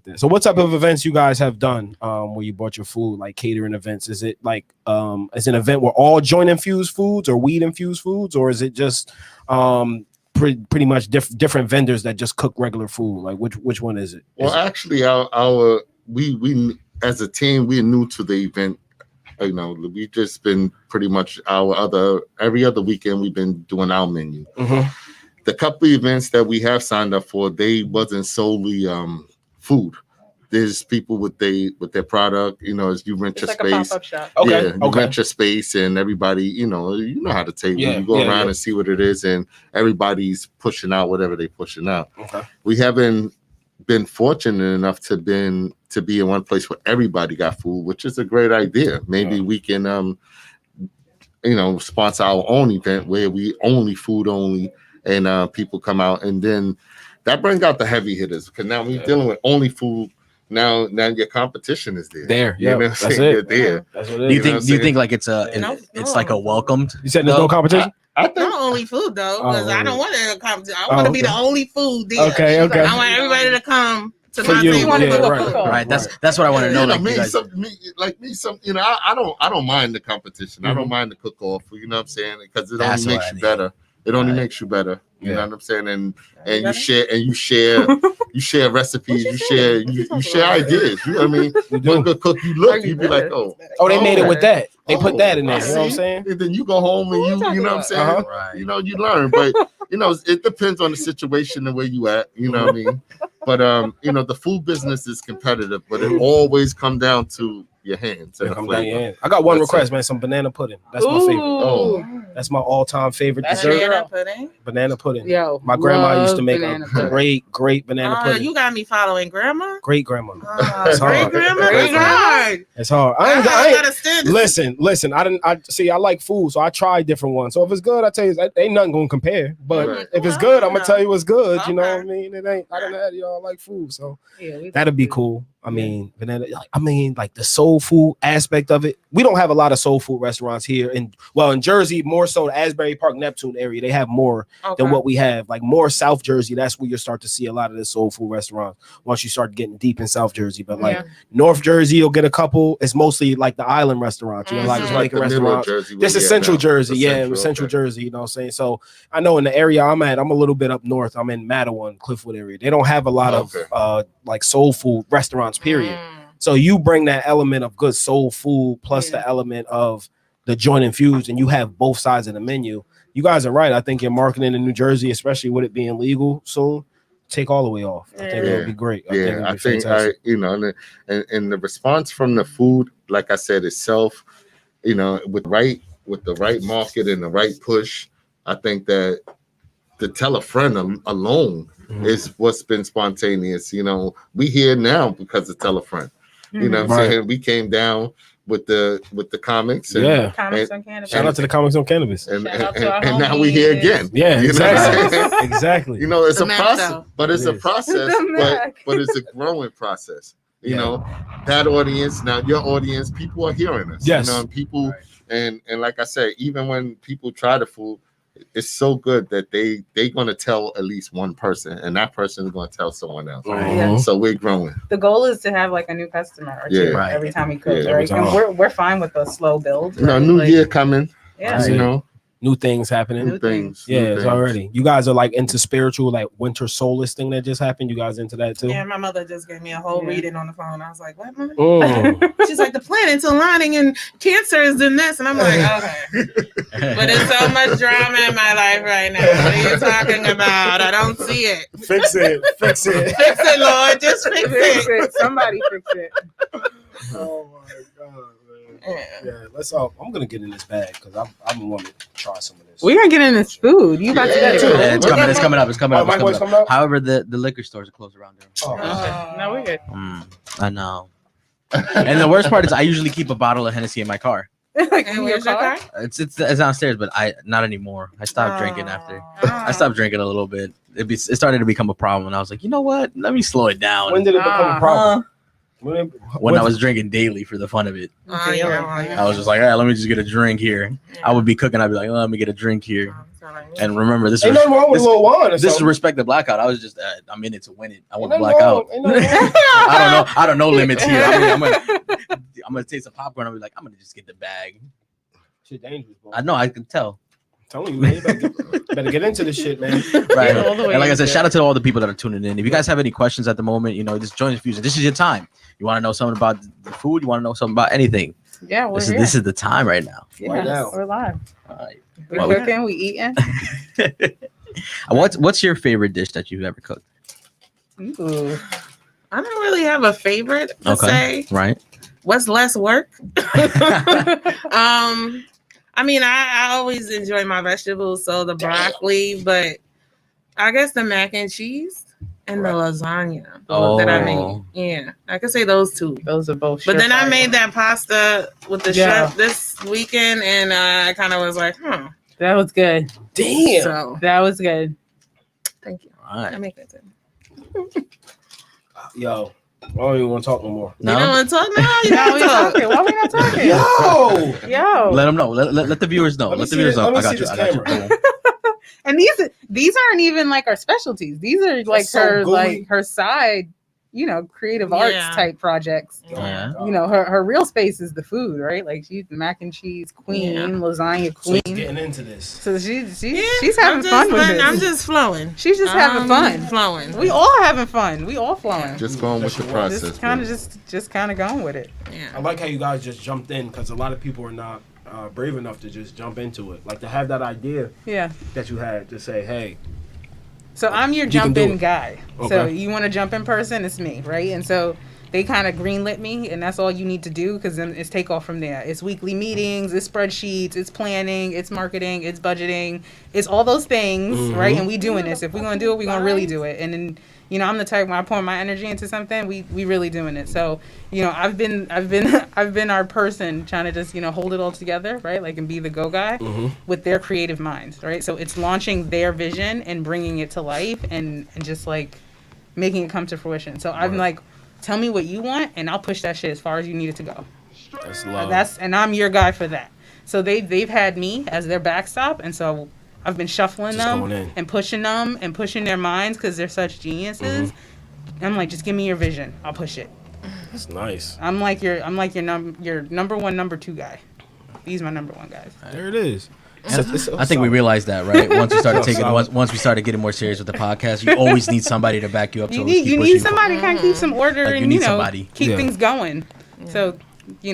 that. So, what type of events you guys have done where you bought your food, like catering events? Is it like is an event where all joint infused foods or weed infused foods, or is it just pretty much different vendors that just cook regular food? Like which one is it? Well, actually, we as a team, we're new to the event. We've just been pretty much every other weekend we've been doing our menu. Mm-hmm. The couple events that we have signed up for, they wasn't solely food. There's people with their product, as you rent your space. A pop-up shop. Okay. You rent your space and everybody, you know how to table. You go around and see what it is, and everybody's pushing out whatever they're pushing out. Okay. We haven't been fortunate enough to be in one place where everybody got food, which is a great idea. Maybe we can sponsor our own event where we only food only, and people come out, and then that brings out the heavy hitters, because now we're dealing with only food. Now your competition is there. Yeah, that's it. There. That's what it is. Do you think like it's like a welcomed? You said there's no competition? I think not only food though, because I don't want to come. I want to be the only food there. Okay. I want everybody to come to my table. Right. That's what I want to know. I don't mind the competition. I don't mind the cook off. You know what I'm saying? Because it only makes you better. It only makes you better. You know what I'm saying? And you share recipes. You share ideas. You know what I mean? One good cook you look, you be like, oh, they made it with that. They put that in there. You know what I'm saying? And then you go home and you know what I'm saying? Right. You learn. But it depends on the situation and where you at. You know what I mean? But the food business is competitive, but it always come down to your hands. I got one request, man. Some banana pudding. That's my favorite. Oh, that's my all-time favorite dessert. Banana pudding. Yo, my grandma used to make a great banana pudding. You got me following grandma. Great grandma. Great grandma. It's hard. I listen. I like food, so I try different ones. So if it's good, I tell you, ain't nothing gonna compare. But if it's good, I'm gonna tell you what's good. Okay. You know what I mean? It ain't. I don't know. Y'all like food, so that'd be cool. I mean, banana. Like the soul food aspect of it. We don't have a lot of soul food restaurants here. In Jersey, more so the Asbury Park, Neptune area, they have more than what we have. Like more South Jersey, that's where you start to see a lot of the soul food restaurants once you start getting deep in South Jersey. But like North Jersey, you'll get a couple. It's mostly like the island restaurants. Like Jamaican restaurants. This is Central Jersey. Central Jersey. You know what I'm saying? So I know in the area I'm at, I'm a little bit up north. I'm in Matawan, Cliffwood area. They don't have a lot of like soul food restaurants, period. So you bring that element of good soul food plus the element of the joint infused, and you have both sides of the menu. You guys are right. I think your marketing in New Jersey, especially with it being legal soon, take all the way off. I think it would be great. I think and the response from the food, like I said itself, with the right market and the right push, I think that to tell a friend alone is what's been spontaneous. We here now because of tell a friend. You know what I'm saying? We came down with the comics. And, Comics on Cannabis. Shout out to the Comics on Cannabis. And now we here again. Yeah, exactly. Exactly. It's a process, but it's a process, but it's a growing process. That audience, now your audience, people are hearing us. Yes. People, and like I said, even when people try the food, it's so good that they going to tell at least one person, and that person is going to tell someone else. So we're growing. The goal is to have like a new customer or two every time we cook. And we're fine with a slow build. New year coming. Yeah. New things happening. New things. Yeah, New it's things. already. You guys are like into spiritual, like winter solstice thing that just happened. You guys into that too? Yeah, my mother just gave me a whole Yeah. reading on the phone. I was like, what, Mom? Mm. She's like, the planets aligning and Cancer is in this. And I'm like, okay. But there's so much drama in my life right now. What are you talking about? I don't see it. Fix it. Fix it. Fix it, Lord. Just fix Fix it. it. Somebody fix it. Oh my god, man. Yeah. Yeah, let's. I'm gonna get in this bag because I've been wanting to try some of this. We're gonna get in this food. You about to get it. Yeah. Yeah, it's coming up. It's coming Oh, up. my It's boy's coming coming up. up. However, the liquor stores are closed around there. Oh, No, we're good. I know. And the worst part is I usually keep a bottle of Hennessy in my car. Like, And in where's your your car? car? It's downstairs, but I not anymore. I stopped drinking after. I stopped drinking a little bit. It started to become a problem, and I was like, you know what? Let me slow it down. when did it become a problem? When I was drinking daily for the fun of it, Oh, yeah. I was just like, let me just get a drink here. I would be cooking. I'd be like, let me get a drink here. And remember, this Ain't is nothing wrong with a little wine or this is something. Respect the Blackout. I was just I'm in it to win it. I want to Ain't black nothing out. wrong. Ain't nothing wrong. I don't know limits here. I mean, I'm gonna taste some popcorn. I'll be like, I'm gonna just get the bag. Shit dangerous, bro. I know, I can tell. I'm telling you, man. You better get into this shit, man. Right. all the way And like I said, into shout out to all the people that are tuning in. If you guys have any questions at the moment, just join Infusions. This is your time. You want to know something about the food? You want to know something about anything? Yeah, we're This is the time right now. yeah, right now. we're live. All right. We're Well, cooking. We eating. What's your favorite dish that you've ever cooked? Ooh. I don't really have a favorite to say. Right. What's less work? I mean, I always enjoy my vegetables, so the broccoli, but I guess the mac and cheese and the lasagna that I made. Yeah, I could say those two. Those are both. But then I surefire. made that pasta with the chef this weekend, and I kind of was like, That was good. Damn. So That was good. thank you. All I right. make that too. Yo, I don't even want to talk no more. You don't want to talk now? You No, don't we talk. talking. Why we not talking? Yo. Yo. Let them know. Let the viewers know. Let me Let the see viewers this- know. let me I see got this you. camera. Boom. And these aren't even like our specialties. These are like so her gooey. like her side, creative arts Yeah. type projects. Yeah. Her real space is the food, right? Like she's the mac and cheese queen, Yeah. lasagna So he's queen. getting into this. So she's Yeah, having fun with it. I'm just flowing. She's just having fun. Flowing. We all having fun. We all flowing. Just going with the process. Just kind bro. of just kind of going with it. I Yeah. like how you guys just jumped in because a lot of people are not brave enough to just jump into it. Like to have that idea Yeah. that you had to say, hey, So I'm your can jump do in it. guy. So Okay. you want to jump in person, it's me, right? And so they kind of greenlit me, and that's all you need to do because then it's take off from there. It's weekly meetings, it's spreadsheets, it's planning, it's marketing, it's budgeting, it's all those things, right? And we doing this. If we're gonna do it, we're gonna really do it. And then I'm the type when I pour my energy into something, we really doing it. So I've been our person trying to just hold it all together, right? Like and be the go guy with their creative minds, right? So it's launching their vision and bringing it to life and just like making it come to fruition. So I'm like, tell me what you want, and I'll push that shit as far as you need it to go. that's love. And I'm your guy for that. So they've had me as their backstop, and so I've been shuffling Just going them in. and pushing them and pushing their minds because they're such geniuses. I'm like, just give me your vision, I'll push it. That's nice. I'm like your number one, number two guy. These my number one guys. There it is. I think we realized that, right? Once we started once we started getting more serious with the podcast, you always need somebody to back you up. You So need somebody to kind of keep some order Like, you and need somebody. keep Yeah. things going. So they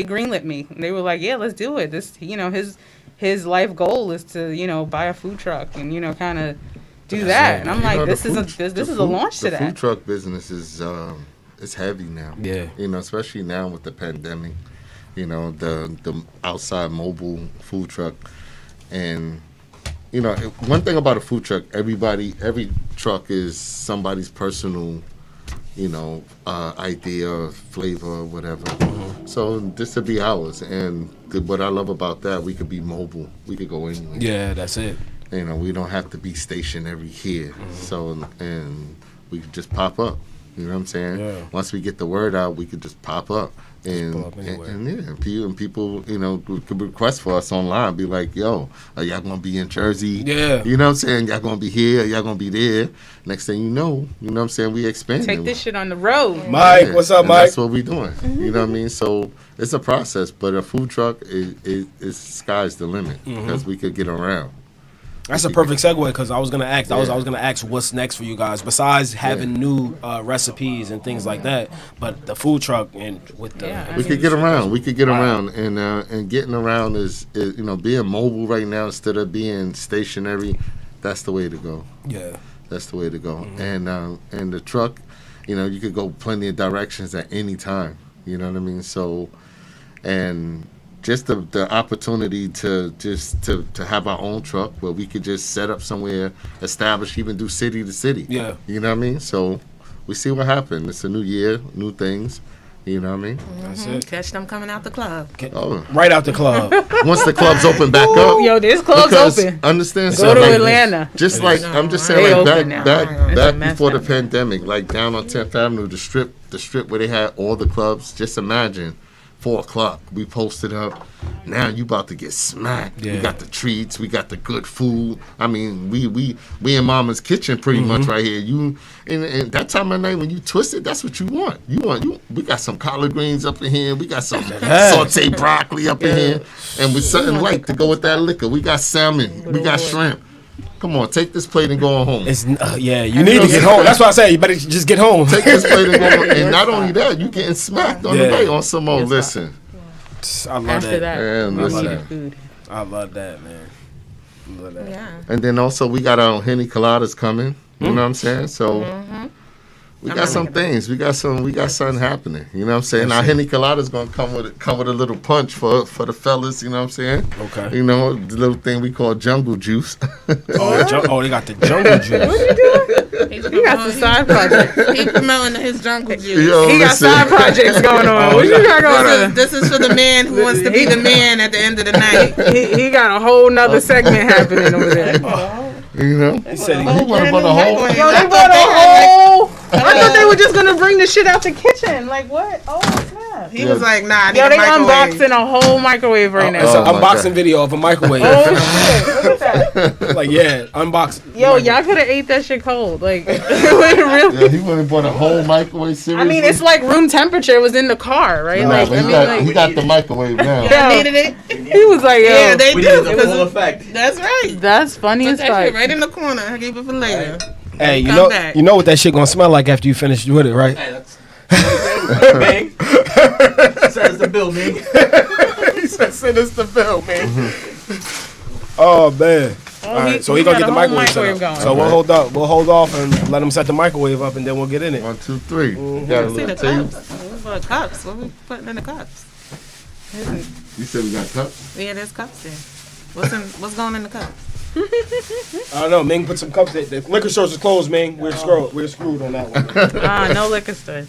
greenlit me. They were like, yeah, let's do it. This his life goal is to buy a food truck and kind of do that. And I'm like, this is a launch to The that. food truck business is heavy now. Yeah. Especially now with the pandemic. The outside mobile food truck, and one thing about a food truck, every truck is somebody's personal, idea, flavor, whatever. So this would be ours, and what I love about that, we could be mobile. We could go anywhere. Yeah, that's it. We don't have to be stationary here. So, and we could just pop up. You know what I'm saying? Yeah. Once we get the word out, we could just pop up. And people, you know, could request for us online, be like, yo, are y'all gonna be in Jersey? Yeah. You know what I'm saying? Y'all gonna be here, y'all gonna be there. Next thing you know what I'm saying, we expand. Take this shit on the road. Mike, what's up, Mike? That's what we doing. You know what I mean? So it's a process, but a food truck is sky's the limit because we could get around. That's a perfect segue because I was gonna ask. I was gonna ask what's next for you guys besides having new recipes and things like that. But the food truck and with the we could get around. We could get around, and getting around is you know, being mobile right now instead of being stationary. That's the way to go. Yeah, that's the way to go. And the truck, you know, you could go plenty of directions at any time. You know what I mean? So, and just the opportunity to have our own truck where we could just set up somewhere, establish, even do city to city. Yeah. You know what I mean? So we see what happens. It's a new year, new things. You know what I mean? That's it. Catch them coming out the club. Right out the club. Once the clubs open back up. Yo, this club's open. Understand? Go to Atlanta. Just like I'm just saying, like back before the now. pandemic, like down on 10th Avenue, the strip where they had all the clubs. Just imagine. 4 o'clock, we posted up. Now you about to get smacked. Yeah. We got the treats, we got the good food. I mean, we in Mama's kitchen pretty much right here. You and that time of night when you twist it, that's what you want. We got some collard greens up in here. We got some sauteed broccoli up in here, and with something light to go with that liquor. We got salmon. We got shrimp. Come on, take this plate and go home. You need to get home. That's why I say you better just get home. Take this plate and go home. And not only that, you getting smacked on the way on some more. Listen. I love After that. Man, listen. Food. I love that, man. I love that. Yeah. And then also we got our Henny Coladas coming. You know what I'm saying? So we got some things. We got something happening. You know what I'm saying? Our Henny Colada's gonna come with a little punch for the fellas. You know what I'm saying? Okay. You know, the little thing we call jungle juice. They got the jungle juice. What you doing? He got some side projects. He's promoting his jungle juice. Yo, He got side projects going on. What you got going on? This is for the man who wants to be the man at the end of the night. He got a whole nother segment happening over there. You know? He said He want to put a whole. Yo, they bought a whole. I thought they were just gonna bring the shit out the kitchen. Like what? Oh snap! He was like, nah, I need Yo, a they microwave. unboxing a whole microwave right now. It's an my unboxing God. video of a microwave. Oh shit! Look at that. Like, unbox. Yo, y'all could have ate that shit cold. Like, really? Yeah, he went and bought a whole microwave. Seriously? I mean, it's like room temperature. It was in the car, right? Nah, Like, but he got the microwave now. Yeah, needed it. he was like, yo, Yeah, they We do. did the full effect. That's right. that's funny Put as that shit fuck. right in the corner. I keep it for later. Hey, Come back. you know what that shit gonna smell like after you finish with it, right? Hey, that's Bing. Says the bill, Bing. He said, "Send us the bill, man." Oh man. All right, so he gonna got get the a whole microwave set microwave up. going. So we'll hold up. We'll hold off and let him set the microwave up, and then we'll get in it. 1, 2, 3. Got a See the little table. cups. What cups? What we putting in the cups? You said we got cups. Yeah, there's cups there. What's going in the cups? I don't know. Ming put some cups. The liquor stores are closed, Ming. We're screwed. We're screwed on that one. No liquor store.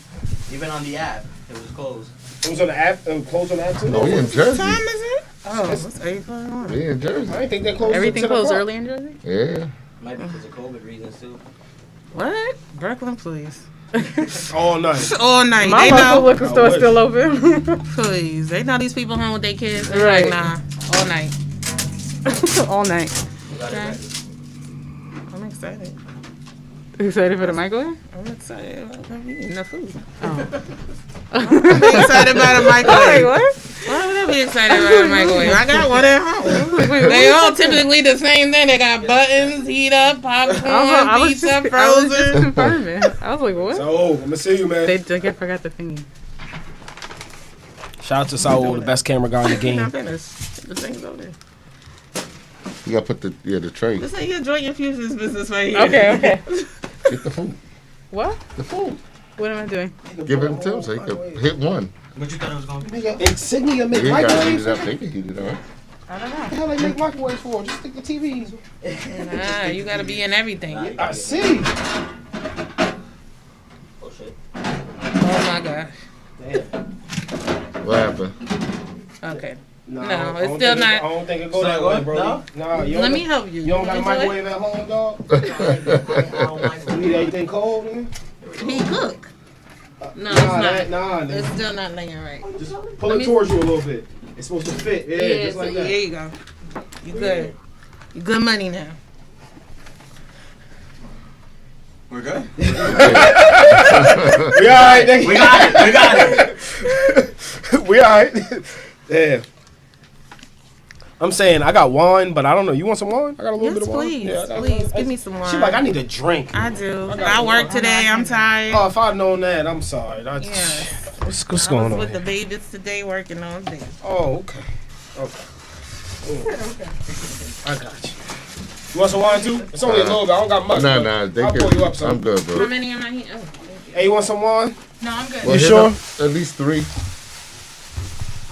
Even on the app, it was closed. It was on the app. Closed on the app too. No, we in What Jersey. time is it? Oh, it's 8:41. We in Jersey. I didn't think they closed. Everything until 10 closed o'clock. early in Jersey. Yeah. Might be because of COVID reasons too. What? Brooklyn, please. All night. All night. My They local know. liquor store's still open. Please. They know these people home with their kids. They're Right. like, nah. All night. All night. Okay. I'm excited. Excited for the microwave? I'm excited about eating the food. Oh. I'm excited about a Like, microwave. what? Why would I be excited about a microwave? I got one at home. They all typically the same thing. They got buttons, heat up, popcorn, I was pizza, just frozen. confirming. I was like, what? So, I'm gonna see you, man. They forgot the thingy. Shout out to Saul, the best camera guy in the Not game. finished. The thing's over there. You got to put the tray. This ain't your joint infusions business right here. Okay. Get the food. What? The food. What am I doing? Give him to him so he can hit one. What you thought it was going to be? Nigga, Insignia make He ain't got to heat microwaves. it up. They can heat it up. I don't know. What the hell they make microwaves for? Just stick the TVs. Nah, you gotta be in everything. I see. Oh shit. Oh my god. What happened? Okay. No, No, I it's don't still think not- I don't think it go It's that not way, going? bro. No? Nah, you Let don't me got- help you. You don't got a Enjoy it? microwave at home, dog? I don't like You eat everything cold, nigga? He cook. No, it's not. Nah, It's still not laying right. just pull it towards you a little bit. It's supposed to fit. Yeah, just like that. There you go. You good. You good money now. We're good. We all right, nigga. We got it. We all right. Yeah. I'm saying I got wine, but I don't know. You want some wine? I got a little bit of wine. Please, Yeah, I got please, wine. give me some wine. She like, I need a drink. I do. I work today. I'm tired. Oh, if I'd known that, I'm sorry. Yes. What's I was going on with the here? babies today working all day. Oh, okay. I got you. You want some wine too? It's only a little bit. I don't got much. Nah, but they I'll can. pour you up some. I'm good, How bro. many am I here? Oh, Hey, you want some wine? no, I'm good. Well, You hit sure? up At least 3.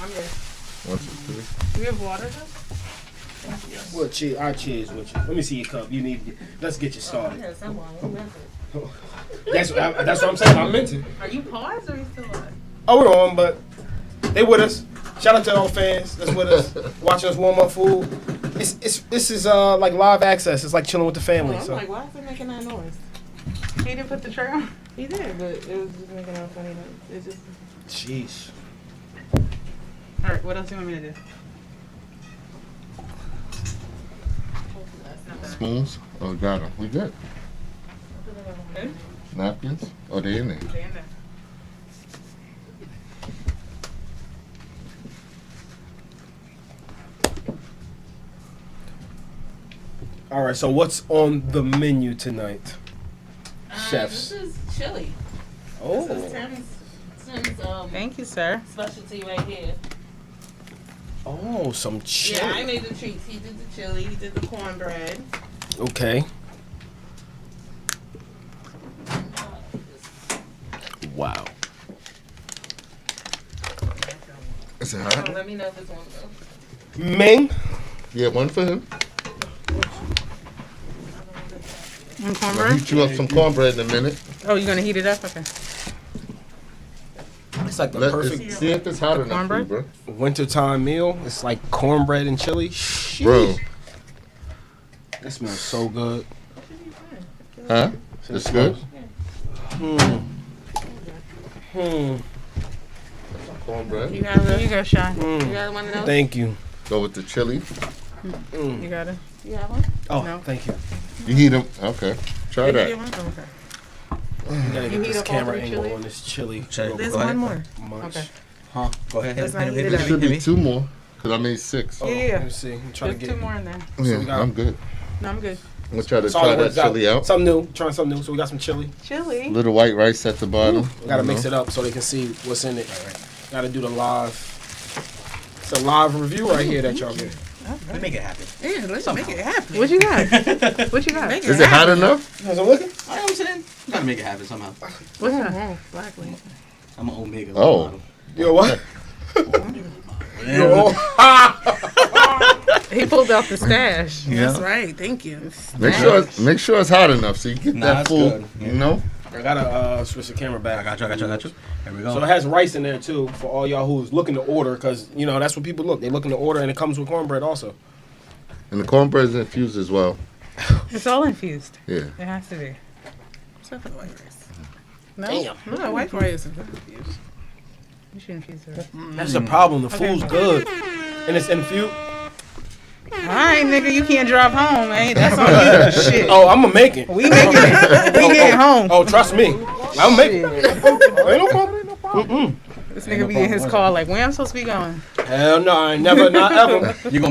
I'm good. 1, 2, 3. Do we have water though? Well, cheers. I cheers with you. Let me see your cup. You need. Let's get you started. Yes, I'm on. That's what I'm saying. I'm into. Are you paused or are you still on? Oh, we're on, but they with us. Shout out to all fans that's with us, watching us warm up food. This is like live access. It's like chilling with the family. I'm So like, why is it making that noise? He didn't put the tray on. He did, but it was just making a funny noise. It's just. jeez. All right, what else do you want me to do? Spoons? Oh, got them. We good. Good? Napkins? Oh, they in there. Stay in there. All right. So what's on the menu tonight, chefs? This is chili. Oh. This is Tim's Thank you, sir. specialty right here. Oh, some chili. Yeah, I made the treats. He did the chili. He did the cornbread. Okay. Wow. Is it Oh, hot? let me know if it's one though. Ming. Yeah, one for him. And I'll cornbread? heat you up some cornbread in a minute. Oh, you're gonna heat it up? Okay. It's like the perfect See if it's hot enough for you, cornbread? bro. wintertime meal. It's like cornbread and chili. Sheesh. Bro. That smells so good. Huh? It's good? Cornbread. You got Here you go, Shy. You got one of those? Thank you. Go with the chili. You got it? You got one? Oh, No. thank you. You heat them. Okay. Try Did you get that. one? Oh, okay. You gotta You get heat this up all camera three angle chili? on this chili. Check. There's Go ahead. one more. Munch. Okay. Huh? Go ahead. Let's not Hit heat me, it hit up. me, Should hit be me. 2 more. Because I made 6. Oh, Yeah. Let me see. I'm trying There's to two get. more in there. Yeah, we got- I'm good. No, I'm good. I'm going to try to Solid try that works chili out. Something new. Trying something new. So we got some chili. Chili. Little white rice at the bottom. Gotta mix it up so they can see what's in it. Gotta do the live. It's a live review right here that y'all get. Let me make it happen. Yeah, let's make it happen. What you got? What you got? Make Is it hot enough? How's it looking? I am sitting. You gotta make it happen somehow. What's that? Black lady. I'm an Omega. Oh. Yo, what? Yo. He pulled out the stash. That's right. Thank you. Make sure it's hot enough so you get Nah, that it's full. good. Yeah. You know? I gotta switch the camera I back. got you. Here we go. So it has rice in there too for all y'all who's looking to order, because you know that's what people look. They looking to order, and it comes with cornbread also. And the cornbread is infused as well. It's all infused. Yeah. It has to be. Except for the white rice. No? Damn. No, white rice is confused. You should infuse it. That's the problem. The food's good, and it's infused. All right, nigga, you can't drive home, man. That's on you. Shit. Oh, I'm gonna make it. We making it. We getting home. Oh, trust me, I'm making it. Ain't no problem. This nigga be in his car like, where I'm supposed to be going? Hell no, I ain't never, not ever. You're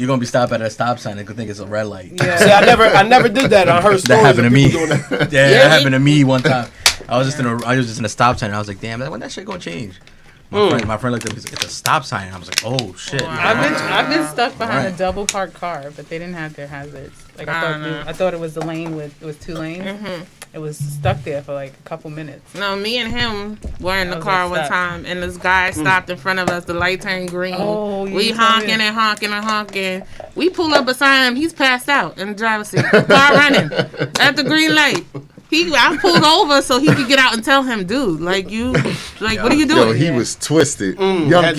gonna be stopped at a stop sign and could think it's a red light. Yeah. See, I never did that. I heard stories That happened to of me. people doing that. Yeah, that happened to me one time. I was just in a stop sign and I was like, damn, when that shit gonna change? My friend looked up, he's like, it's a stop sign. And I was like, oh shit. Wow. I've been stuck behind Right. a double parked car, but they didn't have their hazards. Like I thought it was the lane it was 2 lanes. Mm-hmm. It was stuck there for like a couple minutes. No, me and him were in I the was car like, one stop. time, and this guy stopped in front of us. The light turned green. Oh, yeah, We you told honking me. and honking and honking. We pull up beside him. He's passed out in the driver's seat. Car running at the green light. I pulled over so he could get out and tell him, dude, what are you Yo, doing? he was twisted. had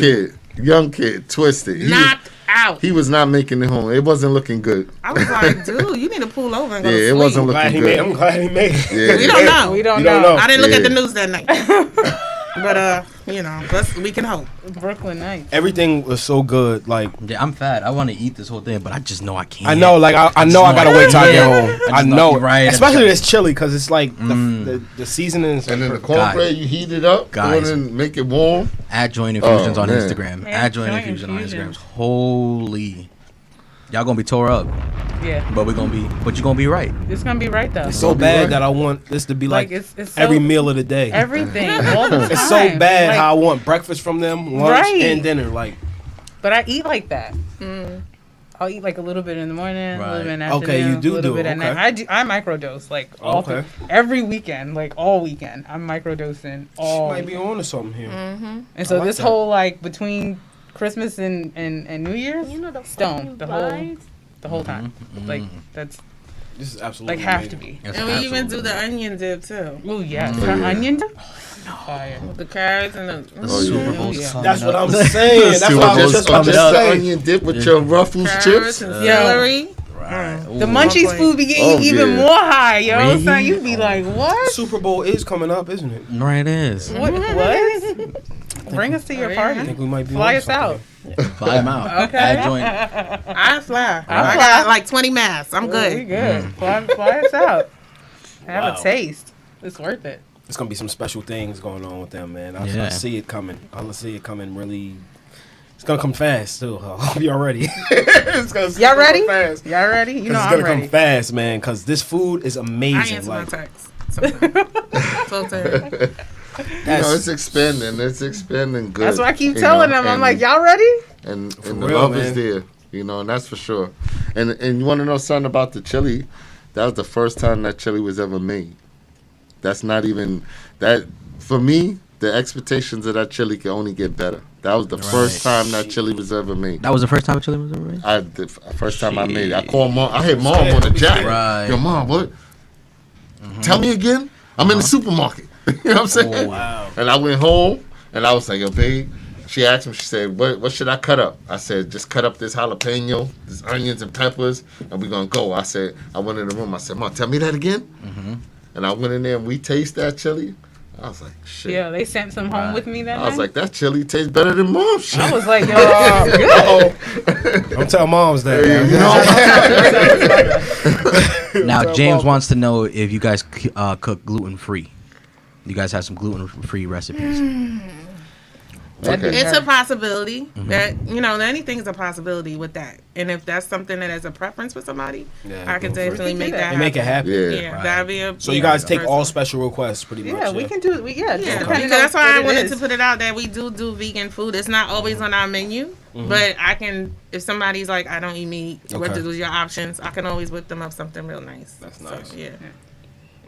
Young kid, twisted. Knocked out. out. He was not making it home. It wasn't looking good. I was like, dude, you need to pull over and go to Yeah, it sleep. wasn't looking good. I'm glad he made it. Yeah. We don't know. We don't You don't know. know. I didn't look at Yeah. the news that night. But we can hope. Brooklyn Nights. Everything was so good. Like Yeah, I'm fat. I want to eat this whole thing, but I just know I can't. I know, like I know I gotta wait till I get home. I just know, know- right. especially this chili because it's like the seasonings. And then the cornbread, you heat it up, Guys. throw it in, make it warm. At Joint Infusions on man. Instagram. Yeah, At Joint Joint Infusions on Instagram. Infusions. Holy, y'all gonna be tore up, Yeah. but you're gonna be right. It's gonna be right though. It's so bad that I want this to be like, it's so, every meal of the day. everything all the time. It's so bad Like, how I want breakfast from them, lunch Right. and dinner. Like But I eat like that. I'll eat like a little bit in the morning, a little bit in the afternoon, Okay, you do a little do bit it, at night. okay. I microdose like all Okay. every weekend, like all weekend. I'm microdosing she all. might be on to something here. And so I like this that. whole like between Christmas and New Year's, stone the whole time. Like that's This is absolutely like have to amazing. be. That's And we even do absolutely- the onion dip too. Oh yeah, Oh, yeah. onion dip. Fire. With the carrots and the Oh, yeah. Super Bowl's Yeah. coming That's what up. I'm saying. That's See what I was just just about to the say. onion dip with your Ruffles carrots chips. and Yeah. celery. Right. The Ooh. Munchies point. food be getting Oh, you even yeah. more high, yo. Really? Son, you be like, what? Super Bowl is coming up, isn't it? Right, it is. What? Bring us to your I party. think we might be Fly on us out. something. Fly him out. Okay. At Joint. I fly. I I fly. got like 20 masks. I'm We good. good. Fly us out. Have Wow. a taste. It's worth it. There's gonna be some special things going on with them, man. I Yeah. see it coming. I see it coming really. It's gonna come fast too. I hope y'all ready. It's gonna Y'all ready? come fast. Y'all ready? You know it's I'm gonna ready. come fast, man. Because this food is I amazing. answer my Like text. So tired. You know, it's expanding. It's expanding good. That's why I keep you telling know, them. I'm and- like, y'all ready? and For the real, love man. is there, you know, and that's for sure. And you want to know something about the chili? That was the first time that chili was ever made. That's not even that for me. The expectations of that chili can only get better. That was the first time that chili was ever made. That was the first time chili was ever made? The first time I made it. I called mom. I hit mom on the jack. Right. Yo, mom, what? Tell me again. I'm in the supermarket. You know what I'm saying? Oh, wow. And I went home and I was like, yo, babe. She asked me, she said, what should I cut up? I said, just cut up this jalapeno, this onions and peppers, and we're going to go. I said, I went in the room. I said, Mom, tell me that again. And I went in there and we taste that chili. I was like, shit. Yeah, they sent some home with me that I was night. like, that chili tastes better than mom's shit. I was like, yo, Don't tell moms that. You know? Now, James wants to know if you guys cook gluten free. You guys have some gluten free recipes. Okay. It's a possibility that, anything's a possibility with that. And if that's something that is a preference for somebody, Yeah, I can go for it. definitely We make can do that You make it happen. Yeah. Yeah, Right. that'd be a. So you guys take person. all special requests, pretty much. yeah, we can do it. Yeah, Yeah, depending because that's on why I what it wanted is. to put it out that we do vegan food. It's not always on our menu, but I can, if somebody's like, I don't eat meat, what Okay. are your options? I can always whip them up something real nice. That's So, nice. yeah.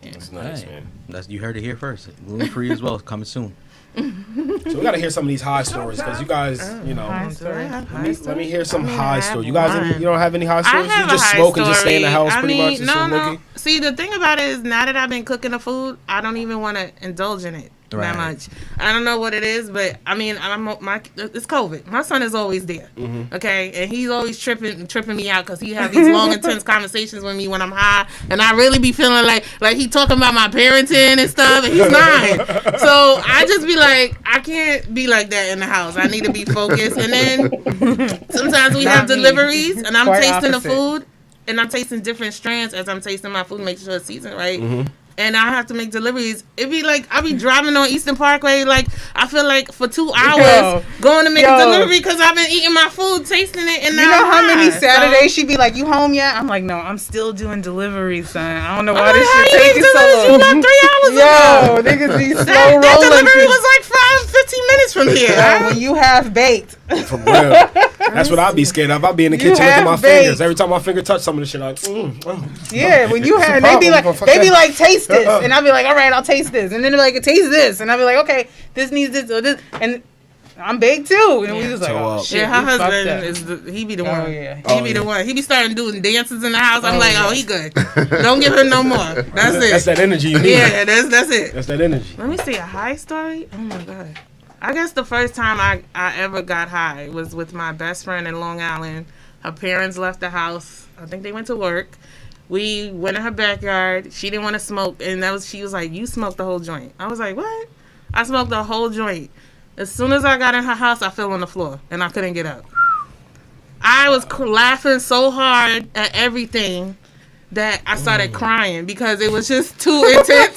That's nice, Hey, man. you heard it here first. Gluten free as well, coming soon. So we gotta hear some of these high stories because you guys, High story. let me hear some high have stories. You guys, one. you don't have any high I stories? have You just a high smoke and just stay in the story. house, pretty much. And No, so no. looking? See, the thing about it is, now that I've been cooking the food, I don't even want to indulge in it Right. that much. I don't know what it is, but I mean, it's COVID. My son is always there, okay, and he's always tripping me out because he have these long, intense conversations with me when I'm high, and I really be feeling like he talking about my parenting and stuff, and he's 9. So I just be like, I can't be like that in the house. I need to be focused, and then sometimes we have Not me. deliveries, and I'm Quite tasting opposite. the food. And I'm tasting different strands as I'm tasting my food, make sure it's seasoned right. And I have to make deliveries. It'd be like I be driving on Eastern Parkway, like I feel like for 2 hours going to make a delivery because I've been eating my food, tasting it, and You know how many So, Saturdays she'd be like, "You home yet?" I'm like, "No, I'm still doing deliveries, son. I don't know why I'm this like, shit how you taking delivered? so You long." left 3 hours Yo, ago. niggas be slow That rolling. delivery was like 15 minutes from here. When you have baked. For real. That's what I'd be scared of. I'd be in the You kitchen looking at my have baked. fingers. Every time my finger touch some of the shit, like, Yeah, when you have, they be like, taste this, and I'll be like, all right, I'll taste this, and then they're like, taste this, and I'll be like, okay, this needs this or this, and I'm baked too, and we just like, oh shit, Yeah, her we fucked husband up. he be the Oh, one. yeah. He be the one. He be starting doing dances in the house. I'm like, he good. Don't give him no more. That's it. that's that energy you need. Yeah, that's it. That's that energy. Let me see a high story. Oh my god. I guess the first time I ever got high was with my best friend in Long Island. Her parents left the house. I think they went to work. We went in her backyard. She didn't want to smoke, and she was like, "You smoked the whole joint." I was like, "What?" I smoked the whole joint. As soon as I got in her house, I fell on the floor, and I couldn't get up. I was laughing so hard at everything that I started crying because it was just too intense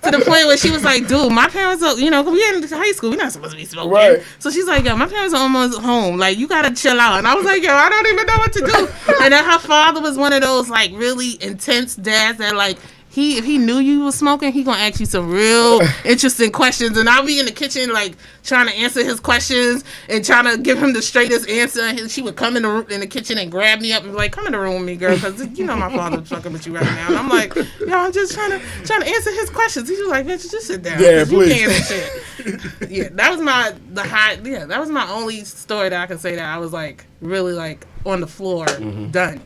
to the point where she was like, dude, my parents are, we in high school, we're not supposed to be smoking. Right. So she's like, yo, my parents are almost home. Like, you got to chill out. And I was like, yo, I don't even know what to do. And then her father was one of those, like, really intense dads that, like, if he knew you was smoking, he gonna ask you some real interesting questions, and I'll be in the kitchen like trying to answer his questions and trying to give him the straightest answer. And she would come in the kitchen and grab me up and be like, "Come in the room with me, girl, because my father's fucking with you right now." And I'm like, "Yo, I'm just trying to answer his questions." He was like, "Bitch, just sit down. Yeah, please." You can't answer shit. Yeah, that was that was my only story that I can say that I was like really like on the floor, done.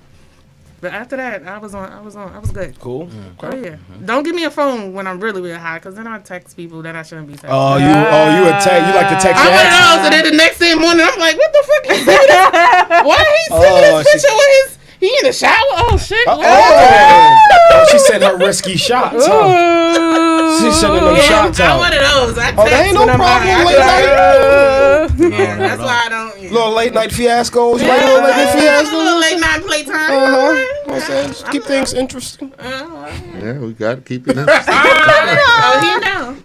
But after that, I was good. Cool. Oh yeah. Don't give me a phone when I'm really, really high, because then I text people that I shouldn't be texting. You like to text I'm your one of those, and then the next day morning, I'm like, what the fuck is that? Why he sending this picture with he in the shower? Oh shit. She sent her risky shots, huh? She's sending them shots out. I'm one of those. I text there ain't no problem late night. Yeah, that's why I don't. Little late night fiascos, right? Little late night playtime. Just keep things interesting. Yeah, we got to keep it interesting. Oh, he know.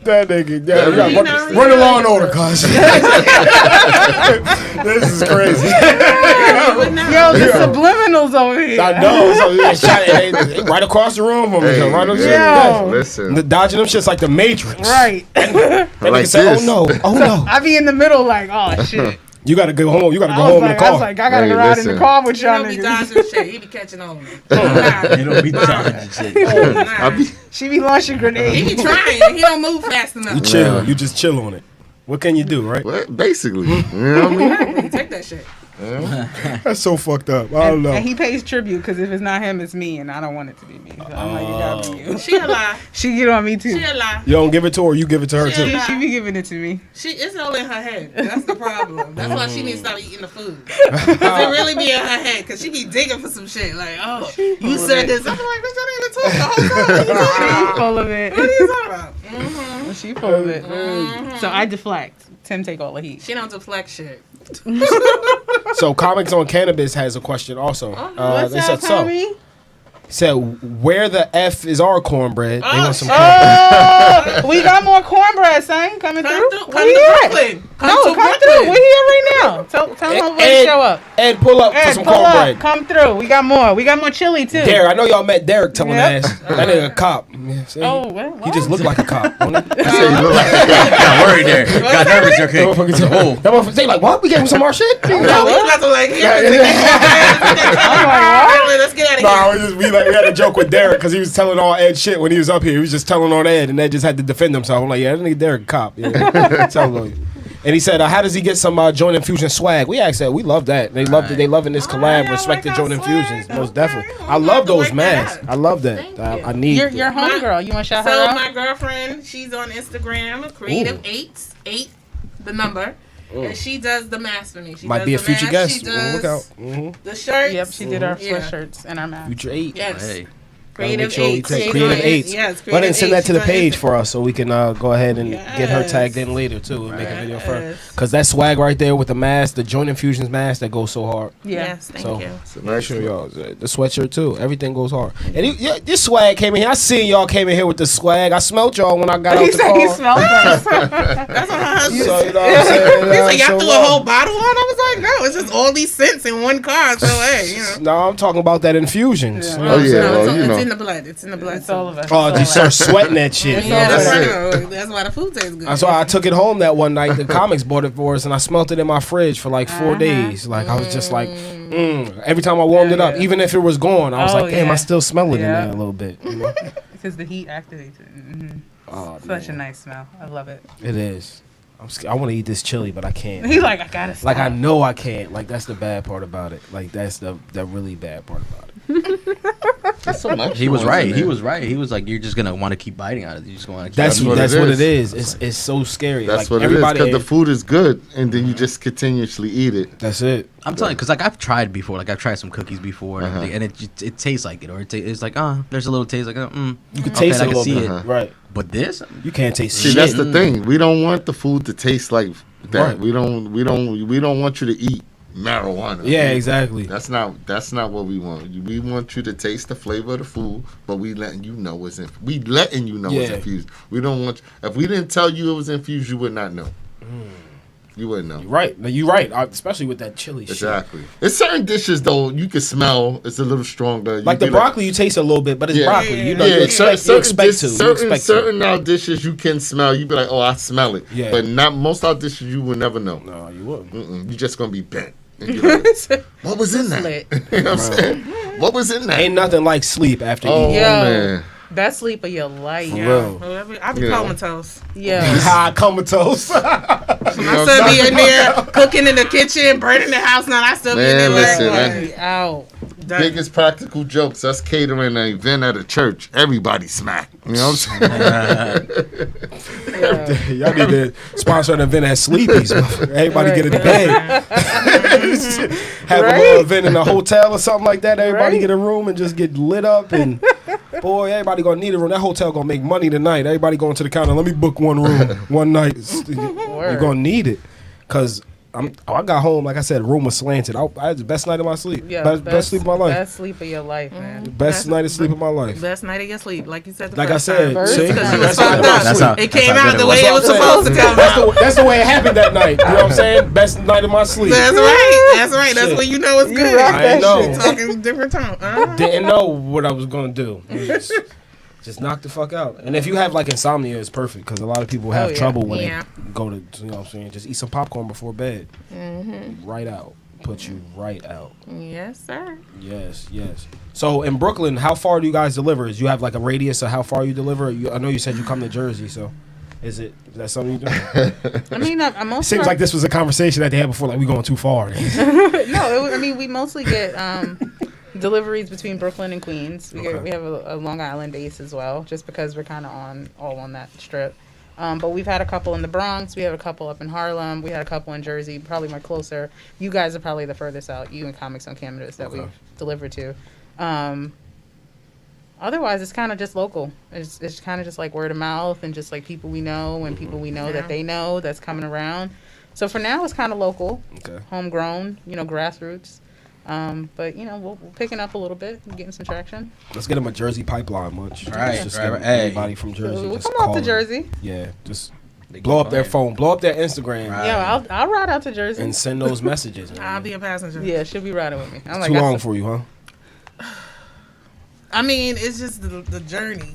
That nigga, run the law and order, cuz. This is crazy. Yo, the subliminals over here. I know. So, right across the room from me. Listen. Dodging them shit's like the Matrix. Right. That nigga say, oh no. I be in the middle like, oh shit. You gotta go home. You gotta go home in the car. I was like, I gotta ride in the car with y'all niggas. He don't be dodging shit. He be catching on. He don't be dodging shit. She be launching grenades. He be trying. He don't move fast enough. You chill. You just chill on it. What can you do, right? Well, basically. You know what I mean? You take that shit. That's so fucked up. I don't know. And he pays tribute because if it's not him, it's me, and I don't want it to be me. So I'm like, it gotta be you. She a lie. She get on me too. She a lie. You don't give it to her, you give it to her too. She be giving it to me. It's all in her head. That's the problem. That's why she needs to stop eating the food. Because it really be in her head. Because she be digging for some shit. Like, oh, you said this. I'm like, bitch, I didn't even talk the whole time. She full of it. What are you talking about? She full of it. So I deflect. Tim take all the heat. She don't deflect shit. So Comics on Cannabis has a question also. What's they up, said Tommy? Said where the F is our cornbread? They want some We got more cornbread, son, coming through. Come to Brooklyn. Come through. We're here right now. Tell them to show up. Ed, pull up for some cornbread. Come through. We got more. We got more chili too. Derek, I know y'all met Derek telling ass. That nigga a cop. Oh, well, he just looked like a cop. I said you look like Got worried there. Got nervous. Okay. That motherfucker say like, what? We gave him some more shit? No, we got to like, let's get out of here. We had a joke with Derek because he was telling all Ed shit when he was up here. He was just telling on Ed, and Ed just had to defend himself. I'm like, yeah, that nigga Derek a cop. Yeah. Tell him. And he said, how does he get some joint infusion swag? We asked that. We love that. They loved it. They loving this collab. Respect the joint infusions. Most definitely. I love those masks. I love that. I need. Your homegirl. You want to shout her So out? my girlfriend, she's on Instagram, Creative 8, the number. And she does the mask for me. She might does be a the future mask. guest. She does Look out. the shirts. Yep, she did our sweatshirts and our mask. Future 8. Yes. Hey. Creative Sure 8. Creative 8. Yes, Go ahead and send that to the page She's for us so we can go ahead and get her tagged in later too and make a video for her. Yes. Because that swag right there with the mask, the joint infusions mask, that goes so hard. Yes, thank you. So make sure y'all, the sweatshirt too, everything goes hard. And this swag came in here. I seen y'all came in here with the swag. I smelled y'all when I got out the car. He smelled us. That's what her husband So, you know what I'm saying? He's like, y'all threw a whole bottle on? I was like, no, it's just all these scents in one car. So, hey, you know. No, I'm talking about that infusions. Yeah. You know what I'm saying? No, it's in the blood. It's in the blood. It's all of us. Oh, you start sweating that shit. Yeah, That's that's why the food tastes good. That's why I took it home that one night. The comics bought it for us, and I smelt it in my fridge for like 4 days. Like I was just like, every time I warmed it up, even if it was gone, I was like, damn, I still smell it in there a little bit. You know? Because the heat activates it. Oh, such a nice smell. I love it. It is. I want to eat this chili, but I can't. He's like, I gotta stop. Like I know I can't. Like that's the bad part about it. Like that's the really bad part about it. There's so much He was nuance right. in He there. was right. He was like, you're just gonna want to keep biting out of it. You just want to keep. That's what it is. It's so scary. That's like, what it is. everybody. Because the food is good, and then you just continuously eat it. That's it. I'm telling you, because like I've tried before. Like I've tried some cookies before, and, everything, and it tastes like it, or it's like there's a little taste like You can okay, taste I it a can see see it. it. Right. But this, You can't taste See, shit. that's the thing. We don't want the food to taste like that. Right. We don't want you to eat marijuana. Yeah, exactly. That's not what we want. We want you to taste the flavor of the food, but we letting you know it's infused. It's infused. We don't want. If we didn't tell you it was infused, you would not know. You wouldn't know. Right. No, you're right. Especially with that chili shit. Exactly. It's certain dishes though you can smell. It's a little stronger. Like the broccoli, you taste a little bit, but it's broccoli. You know, yeah, you expect to. certain our dishes you can smell. You be like, oh, I smell it. Yeah. But not most our dishes you will never know. No, you wouldn't. You're just gonna be bent. And you're like, what was in that? You know what I'm saying? What was in that? Ain't nothing like sleep after Oh eating. Yo. man. That sleep of your life. For Yeah. real. I be Yeah. comatose. Yeah. Ha, comatose. My son be in there cooking in the kitchen, burning the house. Now I still be in Man, there listen, like, Out. done. Biggest practical jokes. Us catering an event at a church. Everybody smack. You know what I'm saying? Yeah. Y'all need to sponsor an event at Sleepy's. Everybody get in the bed. Have a little event in a hotel or something like that. Everybody Right. get a room and just get lit up. And boy, everybody gonna need a room. That hotel gonna make money tonight. Everybody going to the counter. Let me book one room one night. You're gonna need it, cause I got home, like I said, room was slanted. I had the best night of my sleep. Yeah, Best sleep of my life. Best sleep of your life, man. Best night of sleep of my life. Best night of your sleep, like you said. Like I said, First see, time. because you was Best night fucked of my up. That's sleep. how- It came That's how out good the it way was. it was That's what I'm supposed to saying. come out. That's the way it happened that night. You know what I'm saying? Best night of my sleep. That's right. That's right. That's Shit. when you know it's good. rock I that know. shit. Talking different tone. Didn't know what I was gonna do. Just knock the fuck out. And if you have like insomnia, it's perfect because a lot of people have yeah. trouble when Yeah. they go to, you know what I'm saying? Just eat some popcorn before bed. Right out. Put you right out. Yes, sir. Yes. So in Brooklyn, how far do you guys deliver? Is you have like a radius of how far you deliver? I know you said you come to Jersey, so is that something you do? I mean, I'm mostly. Seems like this was a conversation that they had before, like we going too far. We mostly get deliveries between Brooklyn and Queens. We have a Long Island base as well, just because we're kind of all on that strip. But we've had a couple in the Bronx. We have a couple up in Harlem. We had a couple in Jersey, probably more closer. You guys are probably the furthest out. You and Comics on Campus that we've delivered to. Otherwise, it's kind of just local. It's kind of just like word of mouth and just like people we know and people we know that they know that's coming around. So for now, it's kind of local, homegrown, grassroots. But we're picking up a little bit and getting some traction. Let's get them a Jersey pipeline munch. Right, Just right, get right. Hey. anybody from Jersey. We'll just come out call to them. Jersey. Yeah, just blow up their phone, blow up their Instagram, Right. Yeah, I'll ride out to Jersey. and send those messages. Man. I'll be a passenger. Yeah, she'll be riding with me. I'm Too long for you, huh? I mean, it's just the journey.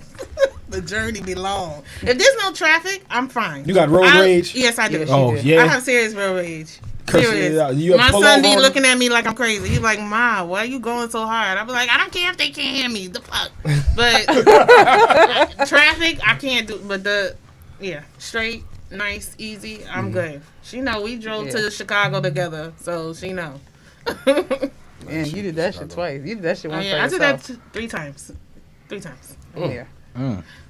The journey be long. If there's no traffic, I'm fine. You got road rage? Yes, I do. Yes, Oh you do. yeah. I have serious road rage. Cause Serious. you My pull son over be on- looking at me like I'm crazy. He's like, "Ma, why are you going so hard?" I be like, "I don't care if they can't hear me. The fuck." But traffic, I can't do. But straight, nice, easy. I'm good. She know we drove to Chicago together, so she know. Man, you did that shit twice. You did that shit once. I did that 3 times. 3 times. Yeah.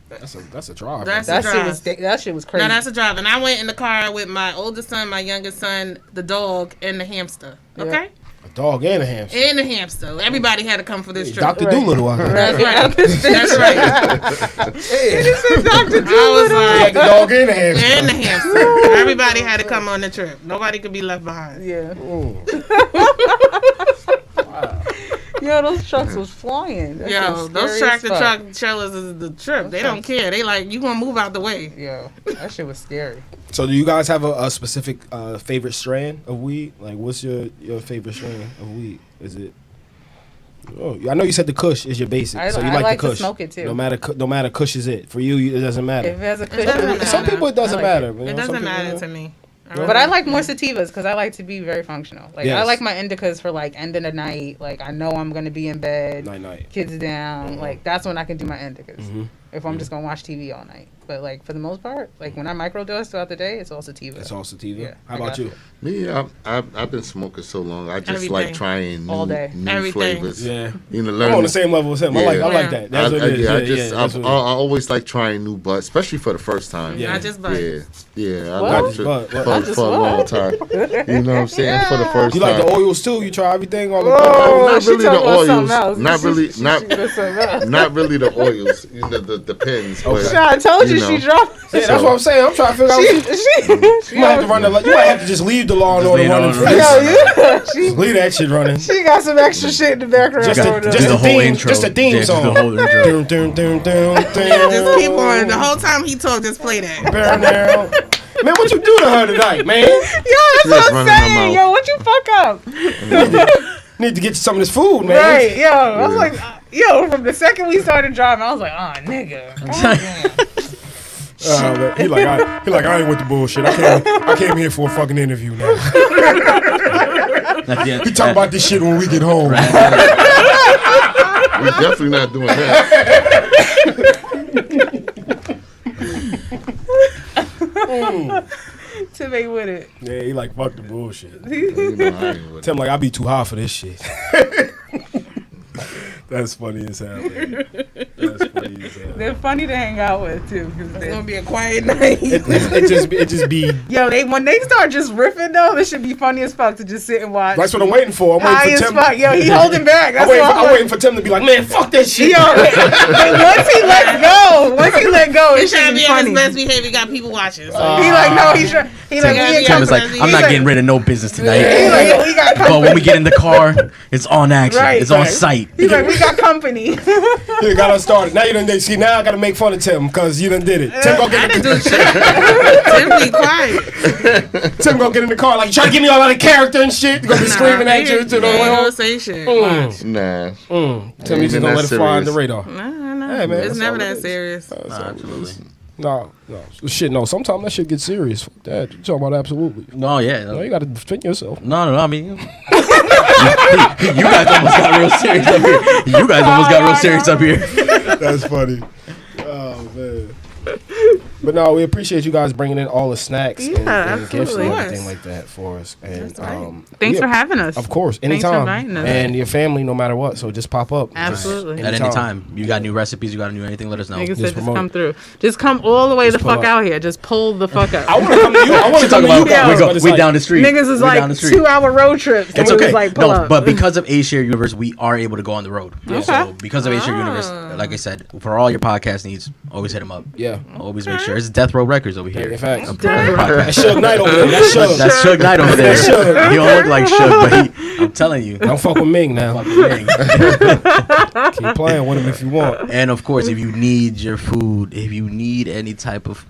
That's a drive. That's That a shit drive. that shit was crazy. No, that's a drive. And I went in the car with my oldest son, my youngest son, the dog, and the hamster. Okay? a dog and a hamster. And the hamster. Everybody had to come for this trip. Dr. Doolittle out there. That's right. That's right. Dr. I was He had like, the dog and the hamster. and the hamster. Everybody had to come on the trip. Nobody could be left behind. Yeah. Wow. Yo, those trucks was flying. That shit Yo, was those scary as tractor fuck. truck trailers is the trip. They don't care. They like, you gonna move out the way. Yo, that shit was scary. So do you guys have a specific favorite strand of weed? Like, what's your favorite strand of weed? Is it? Oh, I know you said the Kush is your basic, so you I like like the to Kush. smoke it too. No matter Kush is it for you. It doesn't matter. If it has a It doesn't cushion, matter. Some people it doesn't I like matter. it. you know, It some doesn't people, matter you know. to me. But I like more sativas because I like to be very functional. Like Yes. I like my indicas for like ending the night. Like I know I'm gonna be in bed, Night. kids down. Like that's when I can do my indicas. Mhm. If I'm just gonna watch TV all night. But like for the most part, like when I microdose throughout the day, it's all sativa. It's all sativa. Yeah, How about you? Me, I've been smoking so long. I just Everything. like trying All new, day. new Everything. flavors. Yeah. You know, I'm learn. on the same level as him. I Yeah. like that. That's what it is. I always like trying new buds, especially for the first time. Yeah. Not just bud. Yeah. I What? like Not just bud. for Not just a long time. You know what I'm saying? For the first You time. like the oils too? You try everything? All the Oh, not she really the talking about something oils. else. Not really. She Not doing something else. not really the oils. You know, the pens. But, I told you You know. she dropped. Yeah, that's what I'm saying. I'm trying to figure out. She You might have to run the. You might have to just leave the Law and Order leave it running on for running. this. she Leave that shit running. got some extra shit in the background. Just going a- on. just the a whole theme- intro. just a theme Just song. the whole intro. Dun, dun, dun, dun, dun. Just keep on. The whole time he talked, just play that. Bear now. Man, what you do to her tonight, man? Yo, that's Just what I'm running her saying. mouth. Yo, what you fuck up? Need to get you some of this food, man. Right, yo. I was like, yo, from the second we started driving, I was like, oh, nigga. But he like, I ain't with the bullshit. I came here for a fucking interview now. We talk about this shit when we get home. we're definitely not doing that. Tim ain't with it. Yeah, he like, fuck the bullshit. You know, I ain't with Tim like, I be too high for this shit. That's funny as hell, man. That's funny as hell. They're funny to hang out with, too. 'Cause It's they, gonna be a quiet night. It just be. yo, when they start just riffing, though, it should be funny as fuck to just sit and watch. That's what I'm waiting for. I'm High waiting as for Tim. fuck. Yo, he holding back. That's I'm what waiting for Tim to be like, man, fuck that shit. Yo, but once he let go, it He's trying should to be be on funny. his best behavior. Got people watching. So. He like, no, he's like, we ain't Tim is like, company. I'm He's not like- getting rid of no business tonight. He's like, yo, we got But company. when we get in the car, it's on action. Right, It's on right. site. He's like, we got company. You got us started. Now you done see. Now I gotta make fun of Tim because you done did it. Tim gonna I get in didn't do shit. Tim be quiet. Tim gonna get in the car like you try to give me all that character and shit. You gonna be screaming at you to the He ain't world. gonna say shit. Nah. Tim, you just gonna let it fly on the radar. No. Hey, man, It's that's never all it that is. serious. Absolutely. No. Shit, no. Sometimes that shit gets serious. Fuck that. You talking about absolutely. No, yeah. No, you gotta defend yourself. No, I mean, you guys almost got real serious up here. You guys almost got real serious up here. That's funny. Oh man. But no, we appreciate you guys bringing in all the snacks and gifts and absolutely. everything like that for us. And Thanks yeah, for having us. Of course, Thanks for anytime. inviting us. And your family, no matter what. So just pop up. Absolutely. At any time. You got new recipes, you got new anything, let us know. Nigga Just said, just promote come it. through. Just come all the way Just the pull fuck up. out here. Just pull the fuck out. I want to come to you. I want to come to you guys. go- but it's we like- down the street. Niggas is We like down the street. 2-hour road trips. It's and we okay. was like, pull No, up. but because of A Share Universe, we are able to go on the road. Okay. So because of A Share Universe, like I said, for all your podcast needs, always hit them up. Yeah. Always make sure it's Death Row Records over here. In fact, Podcast. that's Suge Knight over there. That's Suge. That's Suge Knight over there. That's Suge. He don't look like Suge, but I'm telling you. Don't fuck with Ming now. Fucking Ming. Keep playing with him if you want. And of course, if you need your food, if you need any type of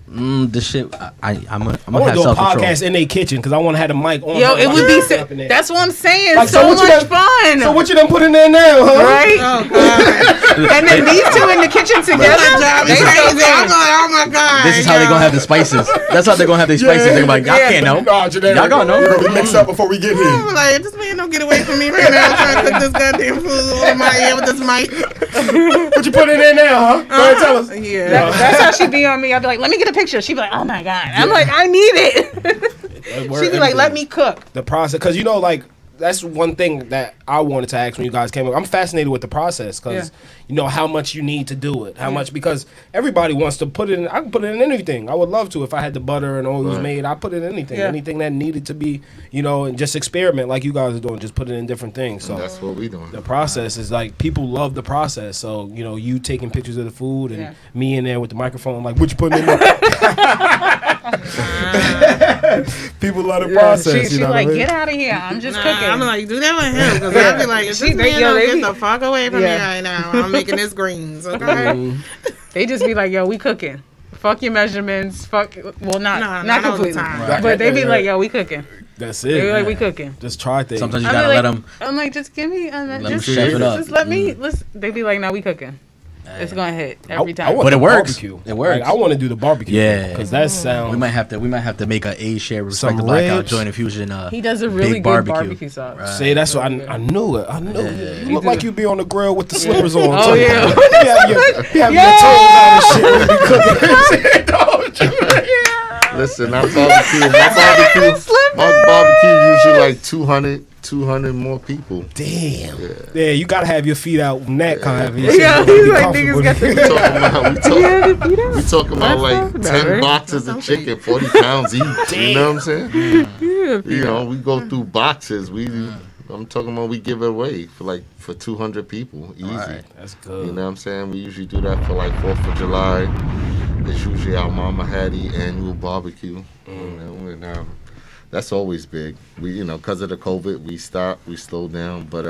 this shit, I'm I gonna want to have do a self control. podcast in their kitchen because I want to have the mic on. Yo, her it while would be. she's up in there. That's what I'm saying. Like, so what you much done- fun. So what you done put in there now, huh? Right? Oh god. And then these two in the kitchen together. Job They is so crazy. I'm good. going, oh my god. This is how they're gonna have the spices. That's how they're gonna have their spices. They're gonna be like, I can't know. Nah, Janae, Y'all gonna know. We're gonna be mixed up before we get here. I'm like, this man don't get away from me right now. I'm trying to cook this goddamn food over my ear with this mic. What you put in there now, huh? Go ahead, tell us. Yeah. That's how she be on me. I'll be like, let me get a picture. She be like, oh my God. I'm like, I need it. She be like, let me cook. The process, because you know, like, that's one thing that I wanted to ask when you guys came up. I'm fascinated with the process because you know how much you need to do it, how much, because everybody wants to put it in. I can put it in anything. I would love to if I had the butter and oil was made. I put it in anything, anything that needed to be, you know, and just experiment like you guys are doing. Just put it in different things. So That's what we doing. the process is like people love the process. So you know, you taking pictures of the food and me in there with the microphone, like what you putting in there. People love the process. She you know like, what I mean? get out of here. I'm just cooking. I'm like, do that with him because I be like, if this man don't get the fuck away from me right now, I'm making this greens. Okay. They just be like, yo, we cooking. Fuck your measurements. Fuck. Well, not all the completely. time. But they be like, yo, we cooking. That's They it. be like, man. we cooking. Just try things. Sometimes you I be gotta like, let them. I'm like, just give me. them Just chef it up. let me. Let's. They be like, now we cooking. It's gonna hit every time. I want But the it works. barbecue. It works. Like, I want to do the barbecue. Yeah. because that sounds. We might have to make a A share Respek Some the Blackout ribs. joint infusion. He does a really big good barbecue. barbecue sauce. Right. See, that's what I knew it. I knew it. You look do. like you be on the grill with the slippers on. Oh, too. yeah. You have your toes out and shit when you be cooking. Listen, my barbecue usually like 200 more people. Damn. Yeah, you gotta have your feet out in that kind of. Yeah, he's like, niggas got We talking about like 10 boxes of chicken, 40 pounds each. You know what I'm saying? You know, we go through boxes. I'm talking about we give it away for 200 people, easy. Right. That's good. You know what I'm saying? We usually do that for like 4th of July. It's usually our Mama Hattie annual barbecue. You know, and that's always big. We, you know, because of the COVID, we slowed down. But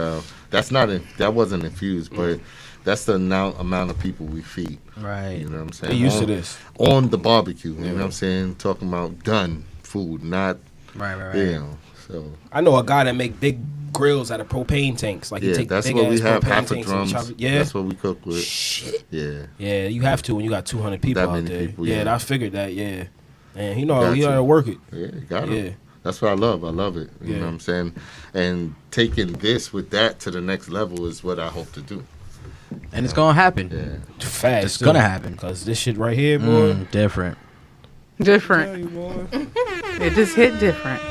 that wasn't infused, but that's the amount of people we feed. Right. You know what I'm saying? They used to this. On the barbecue. You know what I'm saying? Talking about done food, not, Right. you know, so. I know a guy that make big grills out of propane tanks. Like, you Yeah, take that's big what we ass have, propane half a tanks and drums. chop it. Yeah. That's what we cook with. Shit. Yeah. Yeah, you have to when you got 200 people That out many there. people, yeah, yeah. I figured that. Yeah, and you Got know to. how to work it. Yeah, you got it. Yeah. That's what I love. I love it. You Yeah. know what I'm saying? And taking this with that to the next level is what I hope to do. And it's gonna happen. Yeah. Fast. It's gonna happen. Because this shit right here, boy. Different. Different. It just hit different.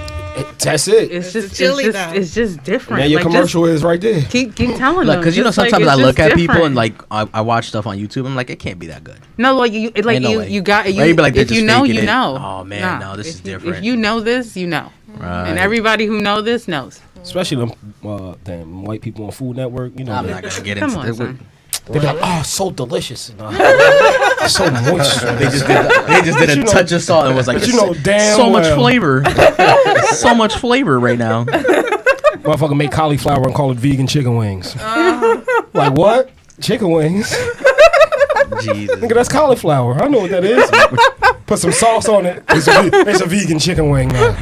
That's it. It's just chili, it's though. just, it's just different. Now your Like, commercial is right there. Just keep telling Look, them. because you know Just, like, sometimes it's I look just at people and different. like I watch stuff on YouTube. I'm like, it can't be that good. No, like you Ain't no way. you got you. Or you be like, they're if you just know, faking you it. know. Oh, man, Nah, no, this if is you- different. If you know this, you know. Right. And everybody who know this knows. Especially them damn white people on Food Network. You know, I'm they, not gonna get Come into on, it. son. they be like, oh, so delicious. And, so moist. They just did a you know- touch of salt and was like, but you know damn so much well. flavor, so much flavor right now. Motherfucker make cauliflower and call it vegan chicken wings. Like what? Chicken wings? Jesus. Nigga, that's cauliflower. I know what that is. Put some sauce on it. It's a vegan chicken wing now.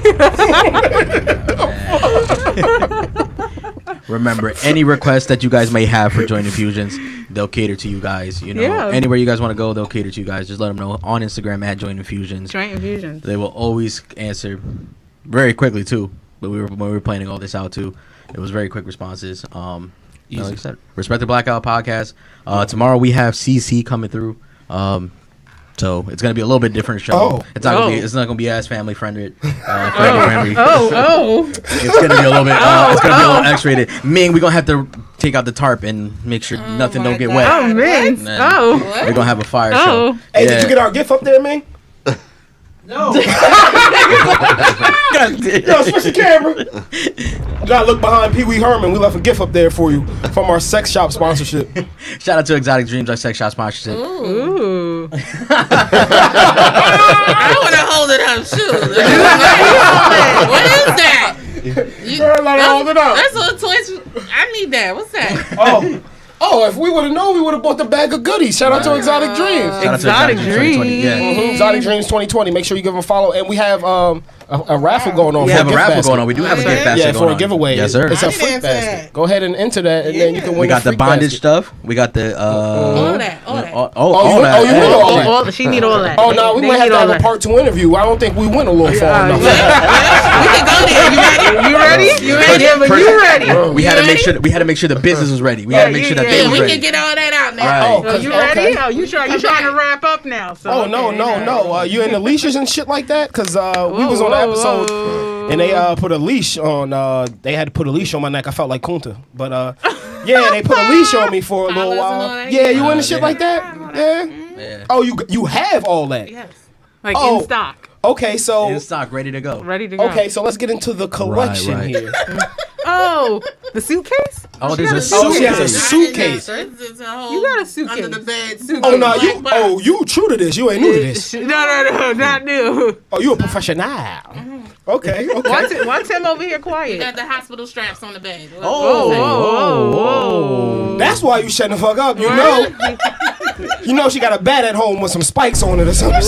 Remember, any requests that you guys may have for Joint Infusions, they'll cater to you guys. You know, Yeah. anywhere you guys want to go, they'll cater to you guys. Just let them know on Instagram at Joint Infusions. Joint infusions. They will always answer very quickly too. But when we were planning all this out too, it was very quick responses. Like I said, Respek the Blackout podcast. Tomorrow we have CC coming through. So it's gonna be a little bit different show. Oh. It's not gonna be as family friendly. Friendly. Oh. It's gonna be a little bit. It's gonna be a little X-rated. Ming, we gonna have to take out the tarp and make sure nothing don't get God. wet. Oh man. And then Oh. we're gonna have a fire Oh. show. Hey, Yeah. did you get our gift up there, man? No. Yo, switch the camera. You gotta look behind Pee Wee Herman. We left a gift up there for you from our sex shop sponsorship. Shout out to Exotic Dreams, our sex shop sponsorship. Ooh. I want to hold it up. Shoot. What is that? Hold it up. That's what toys. I need that. What's that? Oh, if we would have known, we would have bought the bag of goodies. Shout out to Exotic Dreams. Shout out to Exotic 2020. Yeah. Exotic Dreams 2020. Make sure you give them a follow. And we have a raffle going on. We for have a gift raffle basket. going on. We do have a gift basket Yeah, going for a on. giveaway. Yes, sir. It's I a didn't freak answer basket. that. Go ahead and enter that, and then you can win We got the freak bondage basket. stuff. We got the All that. all you that. win all that. All, she need all that. Oh, no, we They might have need to all have a that. part 2 interview. I don't think we went a little far enough. We can go there. You ready? You ready? Yeah, but you ready? We had to make sure. We had to make sure the business was ready. We had to make sure that they Yeah, was we can ready. get all that out now. Right. Oh, Oh, you ready? Oh, you trying to wrap up now? So Oh, no. You into leashes and shit like that? Because we was on the episode, and they put a leash on. They had to put a leash on my neck. I felt like Kunta. But, yeah, they put a leash on me for a little Collars and all while. that? Yeah, you into shit yeah. like that? Yeah. Yeah. Oh, you have all that? Yes. like Oh. in stock, Okay, so... In stock, ready to go. ready to go. Okay, so let's get into the collection right. here. Oh, the suitcase? Oh, there's a Oh, she has a suitcase. suitcase. It's a whole You got a suitcase. under the bed. Oh, no, you true to this. You ain't new to this. No, not new. Oh, you a professional. Okay. Watch him over here You quiet. got the hospital straps on the bed. Oh. That's why you shutting the fuck up. You know. You know she got a bat at home with some spikes on it or something.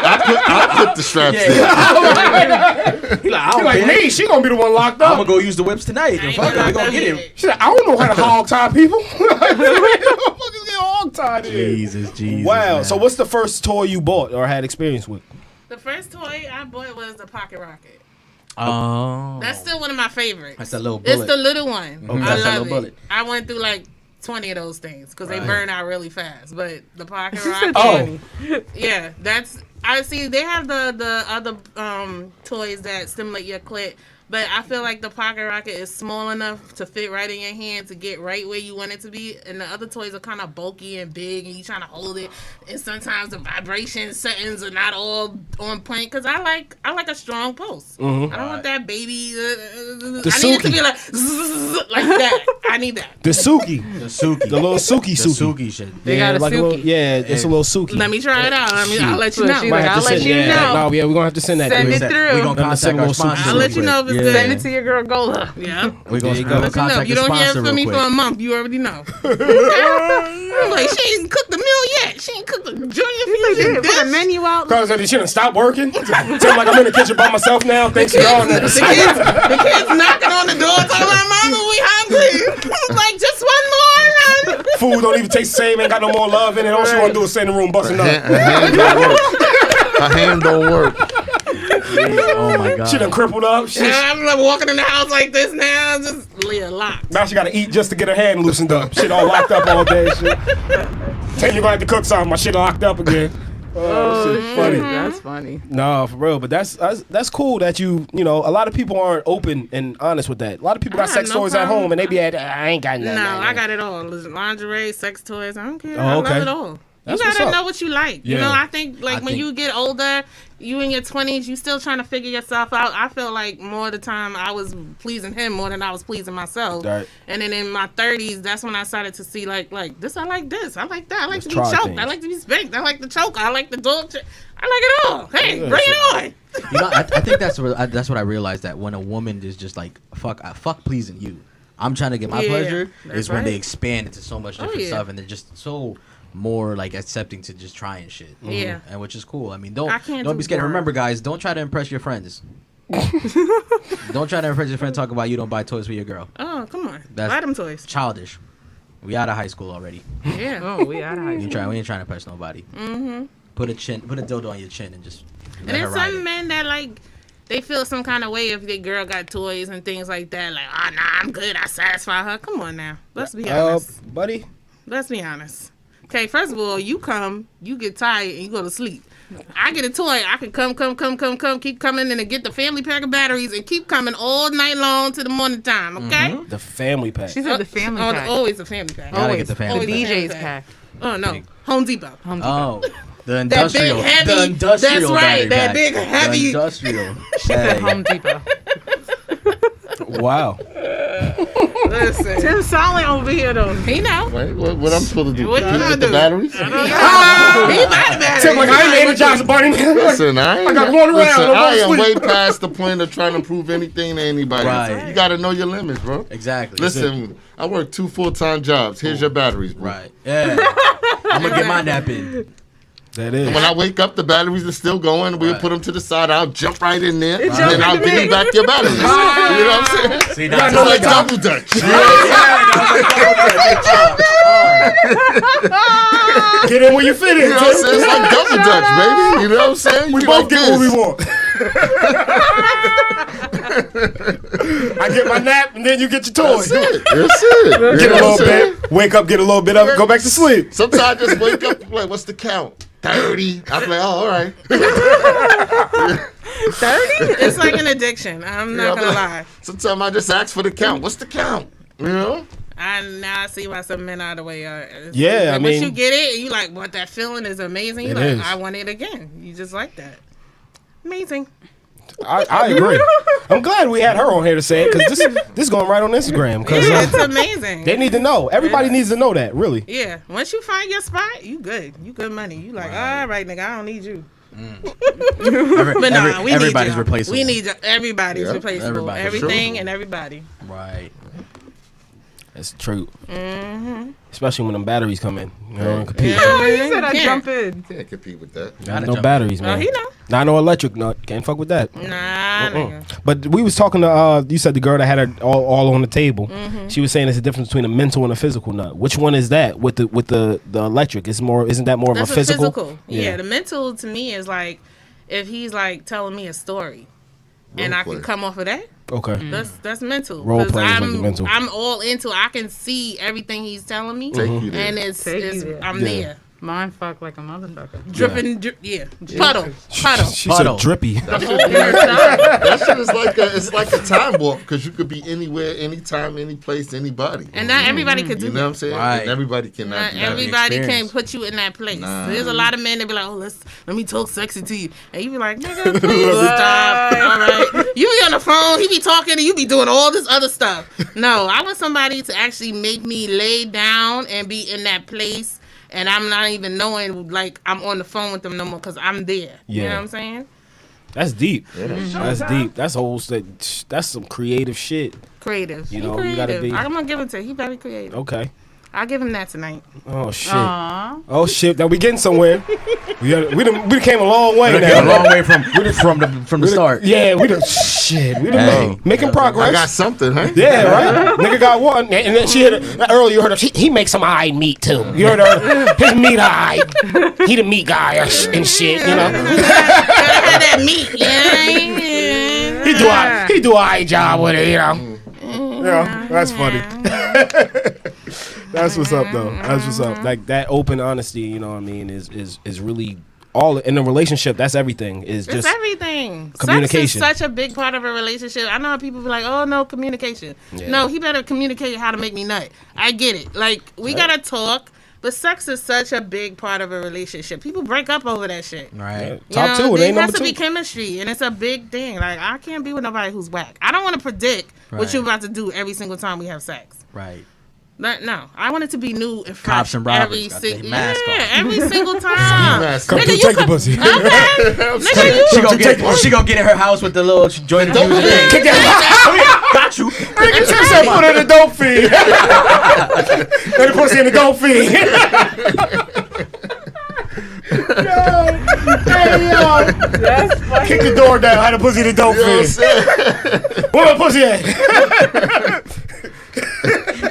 I put the straps there. She like me. She gonna be the one locked I'm up. gonna go use the whips tonight. And fuck it, we gonna get him. She like, I don't know how to hog tie people. dog tied in. Jesus. Wow. Man. So what's the first toy you bought or had experience with? The first toy I bought was the pocket rocket. Oh. That's still one of my favorites. That's a little bullet. It's the little one. Mhm. I That's a love little it. bullet. I went through like 20 of those things because they burn out really fast. But the pocket rocket, Oh. yeah, that's. I see. They have the other toys that stimulate your clit. But I feel like the pocket rocket is small enough to fit right in your hand to get right where you want it to be. And the other toys are kind of bulky and big, and you trying to hold it. And sometimes the vibration settings are not all on point. Because I like a strong pulse. Mm-hmm. I don't want that baby. I need Suki. it to be like zzz, like that. I need that. The Suki. The little Suki The Suki. Suki shit. They got a like Suki. little, it's a little Suki. Let me try it out. I'll let you So know. she's Might like, have I'll to let send- you yeah, know. No, yeah, we're gonna have to send that. Send to it you. through. We're gonna Let me contact send our a little sponsor. Suki. I'll let you know if it's Yeah. good. Send it to your girl Gola. Yeah. We're There you gonna go. Let you know. contact If you the don't hear sponsor from me real for a quick. month, you already know. I'm like, she ain't cooked the meal yet. She ain't cooked the junior fusion Put a dish. menu out. Cause they shouldn't stop working. Tell like I'm in the kitchen by myself now. Thanks to y'all. The kids knocking on the door talking about, Mama, we hungry. I'm like, just one more. Run. Food don't even taste the same. Ain't got no more love in it. All she want to do is sit in the room busting up. Her hand don't work. Oh my god. She done crippled up. And I'm like walking in the house like this now, just Leah locked. Now she got to eat just to get her hand loosened up. Shit all locked up all day. Shit. Tell you gonna have to cook something. My shit locked up again. Oh, shit, funny. That's funny. No, for real. But that's cool that you know, a lot of people aren't open and honest with that. A lot of people got sex no toys at problem. home and they be at, I ain't got nothing. No, I got it all. Lingerie, sex toys, I don't care. Oh, I okay. love it all. That's You what's gotta up. know what you like. You Yeah. know, I think like I when think- you get older, you in your 20s, you still trying to figure yourself out. I feel like more of the time I was pleasing him more than I was pleasing myself. Right. And then in my 30s, that's when I started to see like this. I like this. I like that. I like Let's to be try choked. things. I like to be spanked. I like the choke. I like the dog. I like it all. Hey, Yeah, bring it on. You know, I think that's what I realized, that when a woman is just like fuck pleasing you, I'm trying to get my Yeah, pleasure, that's is when they right. expand into so much different yeah. stuff, and they're just so more like accepting to just trying shit. Yeah. And which is cool. I mean, I can't don't do be scared. boring. Remember, guys, don't try to impress your friends. Don't try to impress your friend. Talk about you don't buy toys for your girl. Oh, come on. That's- Buy them toys. Childish. We out of high school already. Yeah. Oh, we out of high We school. ain't trying to impress nobody. Mm-hmm. Put a dildo on your chin and just. And let her then ride some it. men that like they feel some kind of way if their girl got toys and things like that. Like, oh nah, I'm good. I satisfy her. Come on now. Let's be honest. Buddy. Let's be honest. Okay, first of all, you come, you get tired, and you go to sleep. I get a toy. I can come, keep coming, and then get the family pack of batteries and keep coming all night long to the morning time. Okay. The family pack. She said the family Oh, pack. always a family pack. Gotta Always. get the The family. Always. DJ's pack. Oh no, Home Depot. Home Depot. Oh, the That industrial. big heavy. The industrial That's right. battery That pack. big heavy. The industrial. Said Hey. Home Depot. Wow. Listen, Tim Solid over here though. he know. Right? What I'm supposed to do? What you Keep gonna with the do? batteries? He buy the batteries. Tim, like, I ain't energized, buddy. Listen, I got one around, Listen, I'm I am gonna way sleep. past the point of trying to prove anything to anybody. Right. You got to know your limits, bro. Exactly. Listen, I work 2 full-time jobs. Here's your batteries, bro. Right. Yeah. I'm gonna get my nap in. That is. When I wake up, the batteries are still going. We'll Right. put them to the side. I'll jump right in there, and jump then I'll into give me. you back your batteries. You know what I'm saying? See, It's that's like double dutch. Get in where you fit in. You know what I'm saying? It's like double dutch, baby. You know what I'm saying? We You both like get what we this. want. I get my nap and then you get your toys. That's it. That's it. You Get know a what little I'm saying? bit, wake up, get a little bit of it, go back to sleep. Sometimes I just wake up like, what's the count? 30. I'm like, oh, all right. 30? It's like an addiction. I'm not gonna lie. Sometimes I just ask for the count. What's the count? You know? Now I see why some men out of the way are. Yeah, I once mean- you get it, you like, what, that feeling is amazing. You It like, is. I want it again. You just like that. Amazing. I agree. I'm glad we had her on here to say it because this is going right on Instagram because Yeah, it's amazing. they need to know. Everybody needs to know that, really. Yeah, once you find your spot, you good. You good money. You like, all right, nigga, I don't need you. But nah, we everybody's need you. replaceable. We need you. Everybody's Yeah, replaceable. everybody. Everything and everybody. Right. That's true. Mm-hmm. Especially when them batteries come in. You know, compete. Yeah, You said I yeah. jump in. Can't compete with that. Got Gotta no jump. batteries, Oh, man. he know. Not no electric nut. Can't fuck with that. Nah, nigga. But we was talking to you said the girl that had her all on the table. She was saying there's a difference between a mental and a physical nut. Which one is that with the electric? Isn't that more That's of a physical? Yeah, the mental to me is like if he's like telling me a story and I can come off of that. Okay. That's mental. Role play is like the mental. I'm all into I can see everything he's telling me. And it's I'm there. Mind fuck like a motherfucker. Dripping, puddle. She said drippy. That shit is like a time warp because you could be anywhere, anytime, any place, anybody. And not everybody could do You know what I'm saying? Right. And everybody cannot. Not everybody can put you in that place. There's a lot of men that be like, oh, let me talk sexy to you. And you be like, nigga, please stop. All right. You be on the phone, he be talking, and you be doing all this other stuff. No, I want somebody to actually make me lay down and be in that place. And I'm not even knowing, like, I'm on the phone with them no more because I'm there. You know what I'm saying? That's deep. That's deep. That's whole. That's some creative shit. Creative. You know, creative. you gotta be. I'm gonna give it to him. He very creative. Okay. I'll give him that tonight. Oh shit. Aww. Oh shit. Now we getting somewhere. we came a long way. We came a long way from the start. Yeah, we done shit. We done making progress. I got something, huh? Yeah, right. Nigga got one, and then she hit it earlier. You heard her. He makes some eyed meat too. You heard her. His meat eyed. He the meat guy and shit. You know. Gotta have that meat. Yeah. He do a eye job with it. You know. Yeah, that's funny. That's what's up, though. That's what's up. Like that open honesty, you know what I mean, is really all in a relationship. That's everything. It's just everything. Communication. Sex is such a big part of a relationship. I know how people be like, "Oh no, communication." Yeah. No, he better communicate how to make me nut. I get it. Like we gotta talk. But sex is such a big part of a relationship. People break up over that shit. Right. Top two. There has to be chemistry, and it's a big thing. Like I can't be with nobody who's whack. I don't want to predict what you're about to do every single time we have sex. Right. No, I want it to be new and fresh. Cops and robbers every got their mask on. every single time. Come Nigga, take the pussy. Okay. Nigga, She gonna get in her house with the little joint infusion thing. Got you. Nigga, she said put it in the dope feed. Put the pussy in the dope feed. That's funny. Kick the door down. Hide the pussy in the dope feed. Where my pussy at?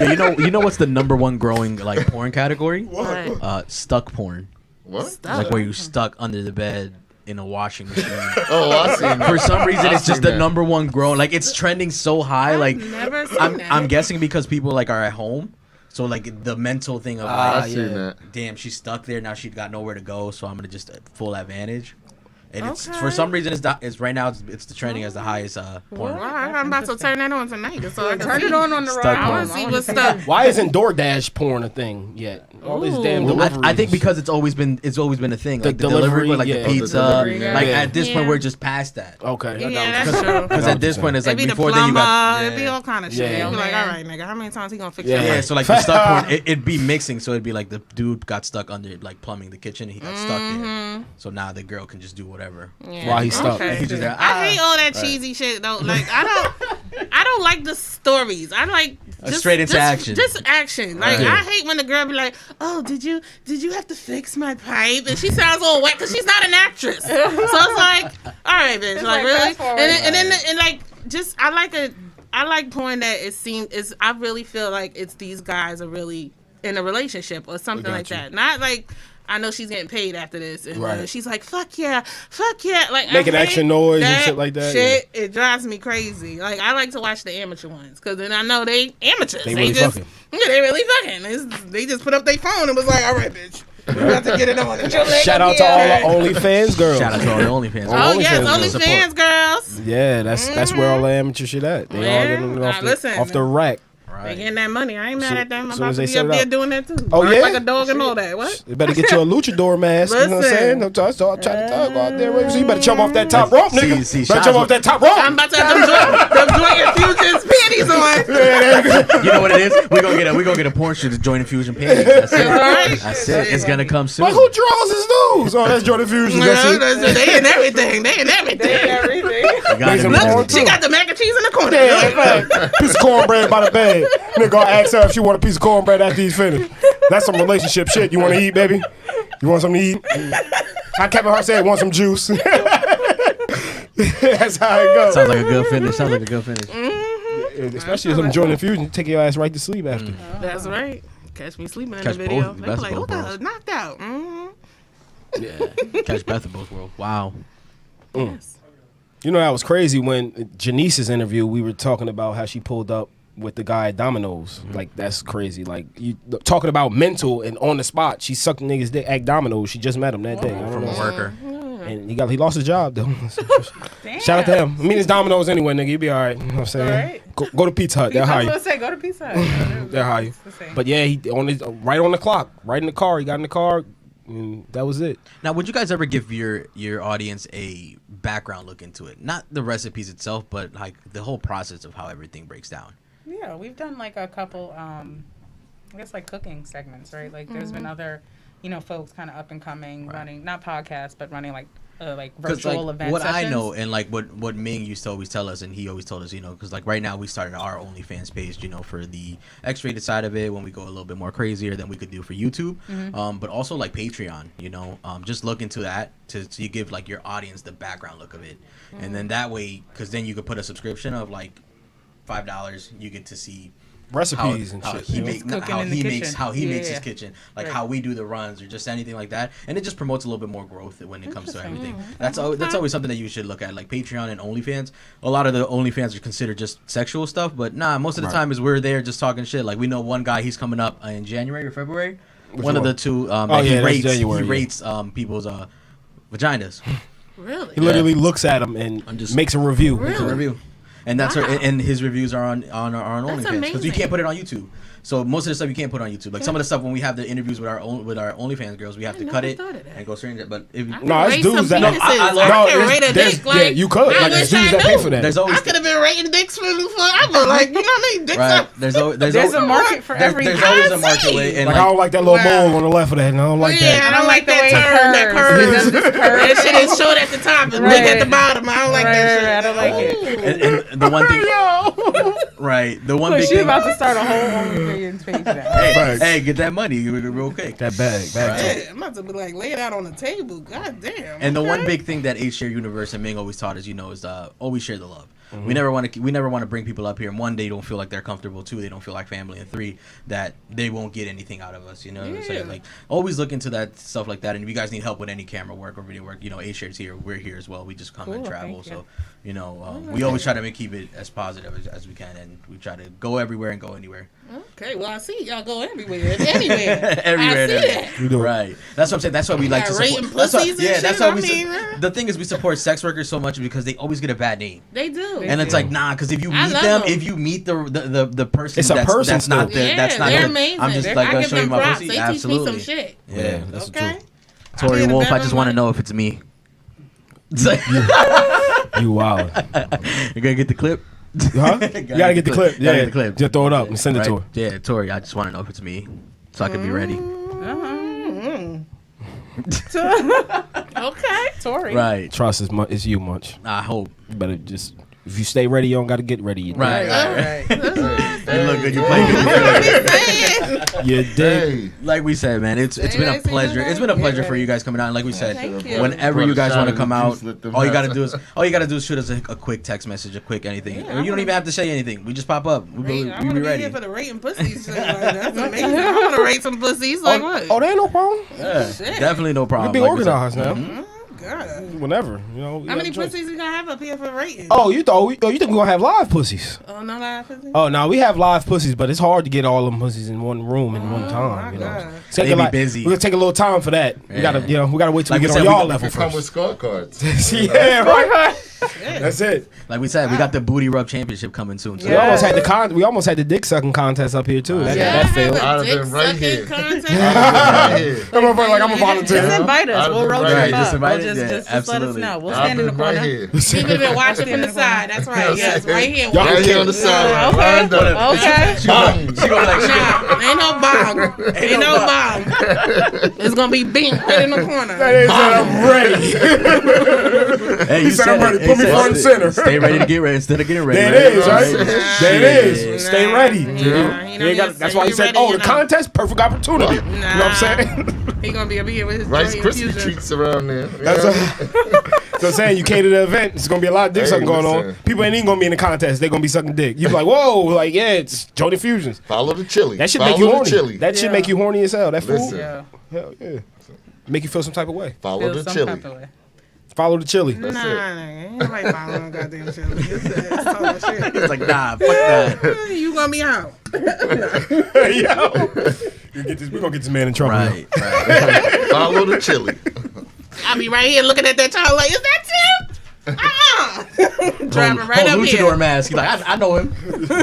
Yeah, you know what's the number one growing like porn category? What? Stuck porn. What? It's like where you stuck under the bed in a washing machine. Oh, I see. For some reason, it's just the number one growing. Like it's trending so high. Like Never seen that. I'm guessing because people like are at home. So like the mental thing of like, that. damn, she's stuck there now. She got nowhere to go. So I'm gonna just full advantage. And it's for some reason it's right now it's the trending as the highest porn. Well, I'm about to turn that on tonight. So I can Turn it on the Stuck ride. I want to see what's stuck. Why isn't DoorDash porn a thing yet? All these damn deliveries. I think because it's always been a thing. Like the delivery, like the pizza. Like at this point we're just past that. Okay. Yeah, that's true. Because at this point it's like It'd be before the then you plumber. got It'd be all kind of shit. Yeah. You'd be like, all right, nigga, how many times he gonna fix Yeah. that? yeah, so like the stuck porn, it'd be mixing. So it'd be like the dude got stuck under like plumbing the kitchen. And he got stuck there. So now the girl can just do whatever. Yeah. While he's stuck. Okay. He's just there, I hate all that cheesy shit though. Like I don't like the stories. I like straight into action. Just action. Like I hate when the girl be like, "Oh, did you have to fix my pipe?" And she sounds all wet because she's not an actress. So it's like, all right, bitch. Like really? And then like just I like porn that it seems is. I really feel like it's these guys are really in a relationship or something like that. Not like. I know she's getting paid after this, and she's like, "Fuck yeah!" Like Making action noise and shit like that. Shit, it drives me crazy. Like I like to watch the amateur ones because then I know they amateurs. They really just, fucking. Yeah, they really fucking. They just put up their phone and was like, "All right, bitch, we got to get it on." Shout out to all the OnlyFans girls. Shout out to all the OnlyFans. Oh yes, OnlyFans OnlyFans girls. Yeah, that's where all the amateur shit at. They all getting it off the rack. They getting that money. I ain't mad at them. I'm soon about as to they be set up it there up. doing that too. Oh, Bark yeah? like a dog and all that. What? You better get you a luchador mask. You know what I'm saying? Don't try to talk out there. So you better jump off that top rope, nigga. Better jump off that top rope. I'm about to have them joint infusions panties on. You know what it is? We're gonna get a porn shoot of joint infusion panties. That's it. That's it. It's gonna come soon. But who draws his nose? Oh, that's Jordan Fusion. That's it. They in everything. They in everything. Look, she got the mac and cheese in the corner. Yeah, piece of cornbread by the bed. Nigga gonna ask her if she want a piece of cornbread after he's finished. That's some relationship shit. You want to eat, baby? You want something to eat? How Kevin Hart said, want some juice? That's how it goes. Sounds like a good finish. Especially if I'm joining Infusion, take your ass right to sleep after. That's right. Catch me sleeping in Catch the video. both- They be best like, of what both the knocked out? Yeah, catch Beth of both worlds. Wow. Yes. You know, that was crazy when Janice's interview, we were talking about how she pulled up with the guy at Domino's. Like, that's crazy. Like, you talking about mental and on the spot. She sucked niggas' dick at Domino's. She just met him that day. I don't From a know. worker. And he lost his job, though. Damn. Shout out to him. I mean, it's Domino's anyway, nigga. You be all right. You know what I'm saying? All right. Go to Pizza Hut. They'll I hire was you. gonna say, go to Pizza Hut. They'll hire you. It's the same. But yeah, he right on the clock, right in the car. He got in the car, and that was it. Now, would you guys ever give your audience a background look into it? Not the recipes itself, but like the whole process of how everything breaks down. Yeah, we've done like a couple, I guess like cooking segments, right? Like there's been other, folks kind of up and coming, running not podcasts, but running like virtual events. What I know, and like what Ming used to always tell us, and he always told us, because like right now we started our OnlyFans page, for the X-rated side of it. When we go a little bit more crazier than we could do for YouTube, but also like Patreon, just look into that to give like your audience the background look of it, and then that way, because then you could put a subscription of like $5, you get to see Recipes and how shit. he you know? makes Cooking how in the he makes kitchen. how he makes his Yeah. kitchen, like Right. how we do the runs or just anything like that, and it just promotes a little bit more growth when it comes to everything. That's always something that you should look at, like Patreon and OnlyFans. A lot of the OnlyFans are considered just sexual stuff, but nah, most of the time is we're there just talking shit. Like we know one guy, he's coming up in January or February. One of the two. That he that's rates. January, He rates people's vaginas. Really? He literally looks at him and just- makes a review. Really? It's a review. And that's Wow. and his reviews are on OnlyFans because you amazing. can't put it on YouTube. So most of the stuff you can't put on YouTube. Like some of the stuff when we have the interviews with our OnlyFans girls, we have to cut never it thought of that. and go straight into it. But if No, it's Rate dudes some that- No, penises. I I, love- can rate a there's- dick like yeah, you could. I Like, wish there's dudes I that pay knew. for that. there's I always could have been rating dicks for forever. Like, you know what I mean? Dicks right. up. There's There's a market for everything. There's always a I market see. way. And Like, I don't like that little mole on the left of that. And I don't like Yeah, that. I don't like the way that turn. That it curve. curves. That shit is short at the top and big at the bottom. I don't like that shit. I don't like it. and the one thing, right? The one Look, big she's thing. about to start a whole OnlyFans page now. Hey, get that money. You're real quick. That bag. Yeah, I'm about to be like, lay it out on the table. God damn. And the one okay. big thing that Share Universe and Ming always taught us, is always share the love. We never want to bring people up here. And one, they don't feel like they're comfortable. Two, they don't feel like family. And three, that they won't get anything out of us. So like always look into that stuff like that. And if you guys need help with any camera work or video work, Share's here. We're here as well. We just come and Cool, travel. thank you. So we always try to keep it as positive as we can, and we try to go everywhere and go anywhere. Okay, well, I see y'all go everywhere. Anywhere. Everywhere. I see that. You do it. Right. That's what I'm saying. That's why we like to Yeah, support. rating That's why, pussies and yeah, that's shit, why I we. mean, The thing is, we support sex workers so much because they always get a bad name. They do. And it's like, nah, because if you I meet love them, them. if you meet the person, It's a person that's not still. the, that's not they're the, amazing. I'm just I like gonna give show you them my props. pussy. They Absolutely. teach me some shit. Yeah, that's the Okay. truth. I'll be Tori in the Wolf, I bedroom just want to like- know if it's me. You wild. You're gonna get the clip. Huh? You gotta get the clip. Gotta Yeah, get the clip. just throw it up and send it to her. Yeah, Tori, I just want to know if it's me, so I can be ready. Okay. Tori. Right. Trust it's you, Munch. I hope. You better just, if you stay ready, you don't gotta get ready. Right. Right. You look good. You play good. You did. Hey, Like we said, man, it's been a pleasure. It's been a pleasure for you guys coming out. And like we said, Thank you. whenever you guys want to come out, Let them all you have gotta do is shoot us a quick text message, a quick anything. Yeah, Or you don't even have to say anything. We just pop up. We I be want to be ready. here for the rating pussies. Shit. Like, that's amazing. I want to rate some pussies. Like what? Oh, there ain't no problem. Yeah, Shit. definitely no You problem. be Like we said. organized now. Oh, God. Whenever, How many pussies you gonna have up here for rating? Oh, you think we gonna have live pussies? Oh, no live pussies? Oh, no, we have live pussies, but it's hard to get all them pussies in one room in one my time. You know, God. It's taking They be busy. We're gonna take a little time for that. We Yeah. gotta wait till Like we we get on said, y'all we level they come with first. scorecards. Yeah, right. That's it. Like we said, we got the booty rub championship coming soon. So We almost had we almost had the dick sucking contest up here too. That, Yeah, that I failed. have I'd a have dick been right sucking here. contest. That motherfucker like I'm a volunteer. Just invite us. We'll roll Right, you just up. invite We'll us. just, Yeah, just let us absolutely. know. We'll I've stand in the been right corner. here. People been watching from the side. That's right. Yes, right here. Y'all Right here on the side. Lined up. Okay. She gonna like Nah, ain't no bomb. Ain't no bomb. It's gonna be bing right in the corner. That is I'm ready. Hey, He said I'm ready. Put me front and center. Stay ready to get ready instead of getting ready. There right? it is, right? Nah, There it is. shit. Stay ready. Nah, You ain't he got- that's why he said, "Oh, the contest, perfect opportunity." You know what I'm saying? He gonna be up here with his Rice joy Krispie infusion. treats around there. That's So I'm saying you cater the event. It's gonna be a lot of dick sucking going on. People ain't even gonna be in the contest. They're gonna be sucking dick. You be like, whoa, like yeah, it's Joint Infusions. Follow the chili. That should Follow make you the horny. chili. That should make you horny as hell. That food. Listen. Yeah. Hell yeah. Make you feel some type of way. Follow Feel the some chili. type of way. Follow the chili. Nah, ain't nobody following goddamn chili. It's all shit. It's like, nah, fuck that. You gonna be out. Yo, we're gonna get this man in trouble. Right. Follow the chili. I'll be right here looking at that child like, is that Tim? Driving right up luchador here. mask. He's like, I know him.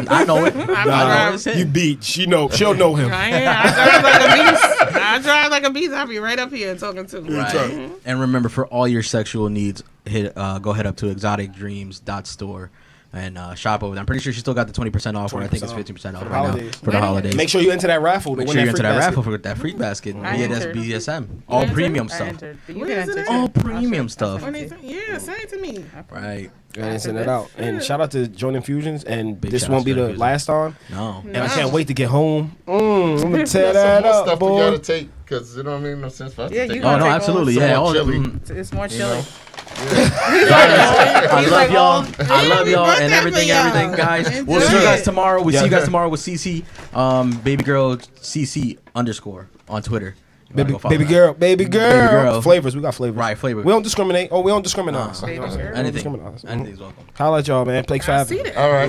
I know it. I know it's You him. beat. She'll know him. Right here. I drive like a beast. I'll be right up here talking to him. Right. And remember, for all your sexual needs, go head up to exoticdreams.store and shop over there. I'm pretty sure she still got the 20% off, or I think it's 15% off right now for the holidays. Make sure you enter that raffle. Make sure you enter that raffle for that free basket. I That's entered. BDSM. All premium I stuff. entered. You Where can is it enter at? All too. premium stuff. Yeah, say it to me. Right. And send it out. And shout out to Joint Infusions. And Big this shout won't out be to the Joint last time. No. And I can't wait to get home. I'm gonna tear Some that more up, stuff we boy. gotta take because it don't make no sense for us Yeah, to take. you Oh, gonna no, take absolutely. all Yeah. some All chili. It's more chilly. I love y'all. I love y'all and everything, y'all. guys. Enjoy We'll see you guys it. tomorrow. We'll Yeah. see you guys tomorrow with CC, baby girl CC _ on Twitter. You wanna go follow Baby that. girl. Flavors. We got flavors. Right, flavor. We don't discriminate. Oh, we don't discriminate. Baby girl. Anything. Discriminate. Anything's welcome. Holla at y'all, man. Thanks for I having see me. that. All right.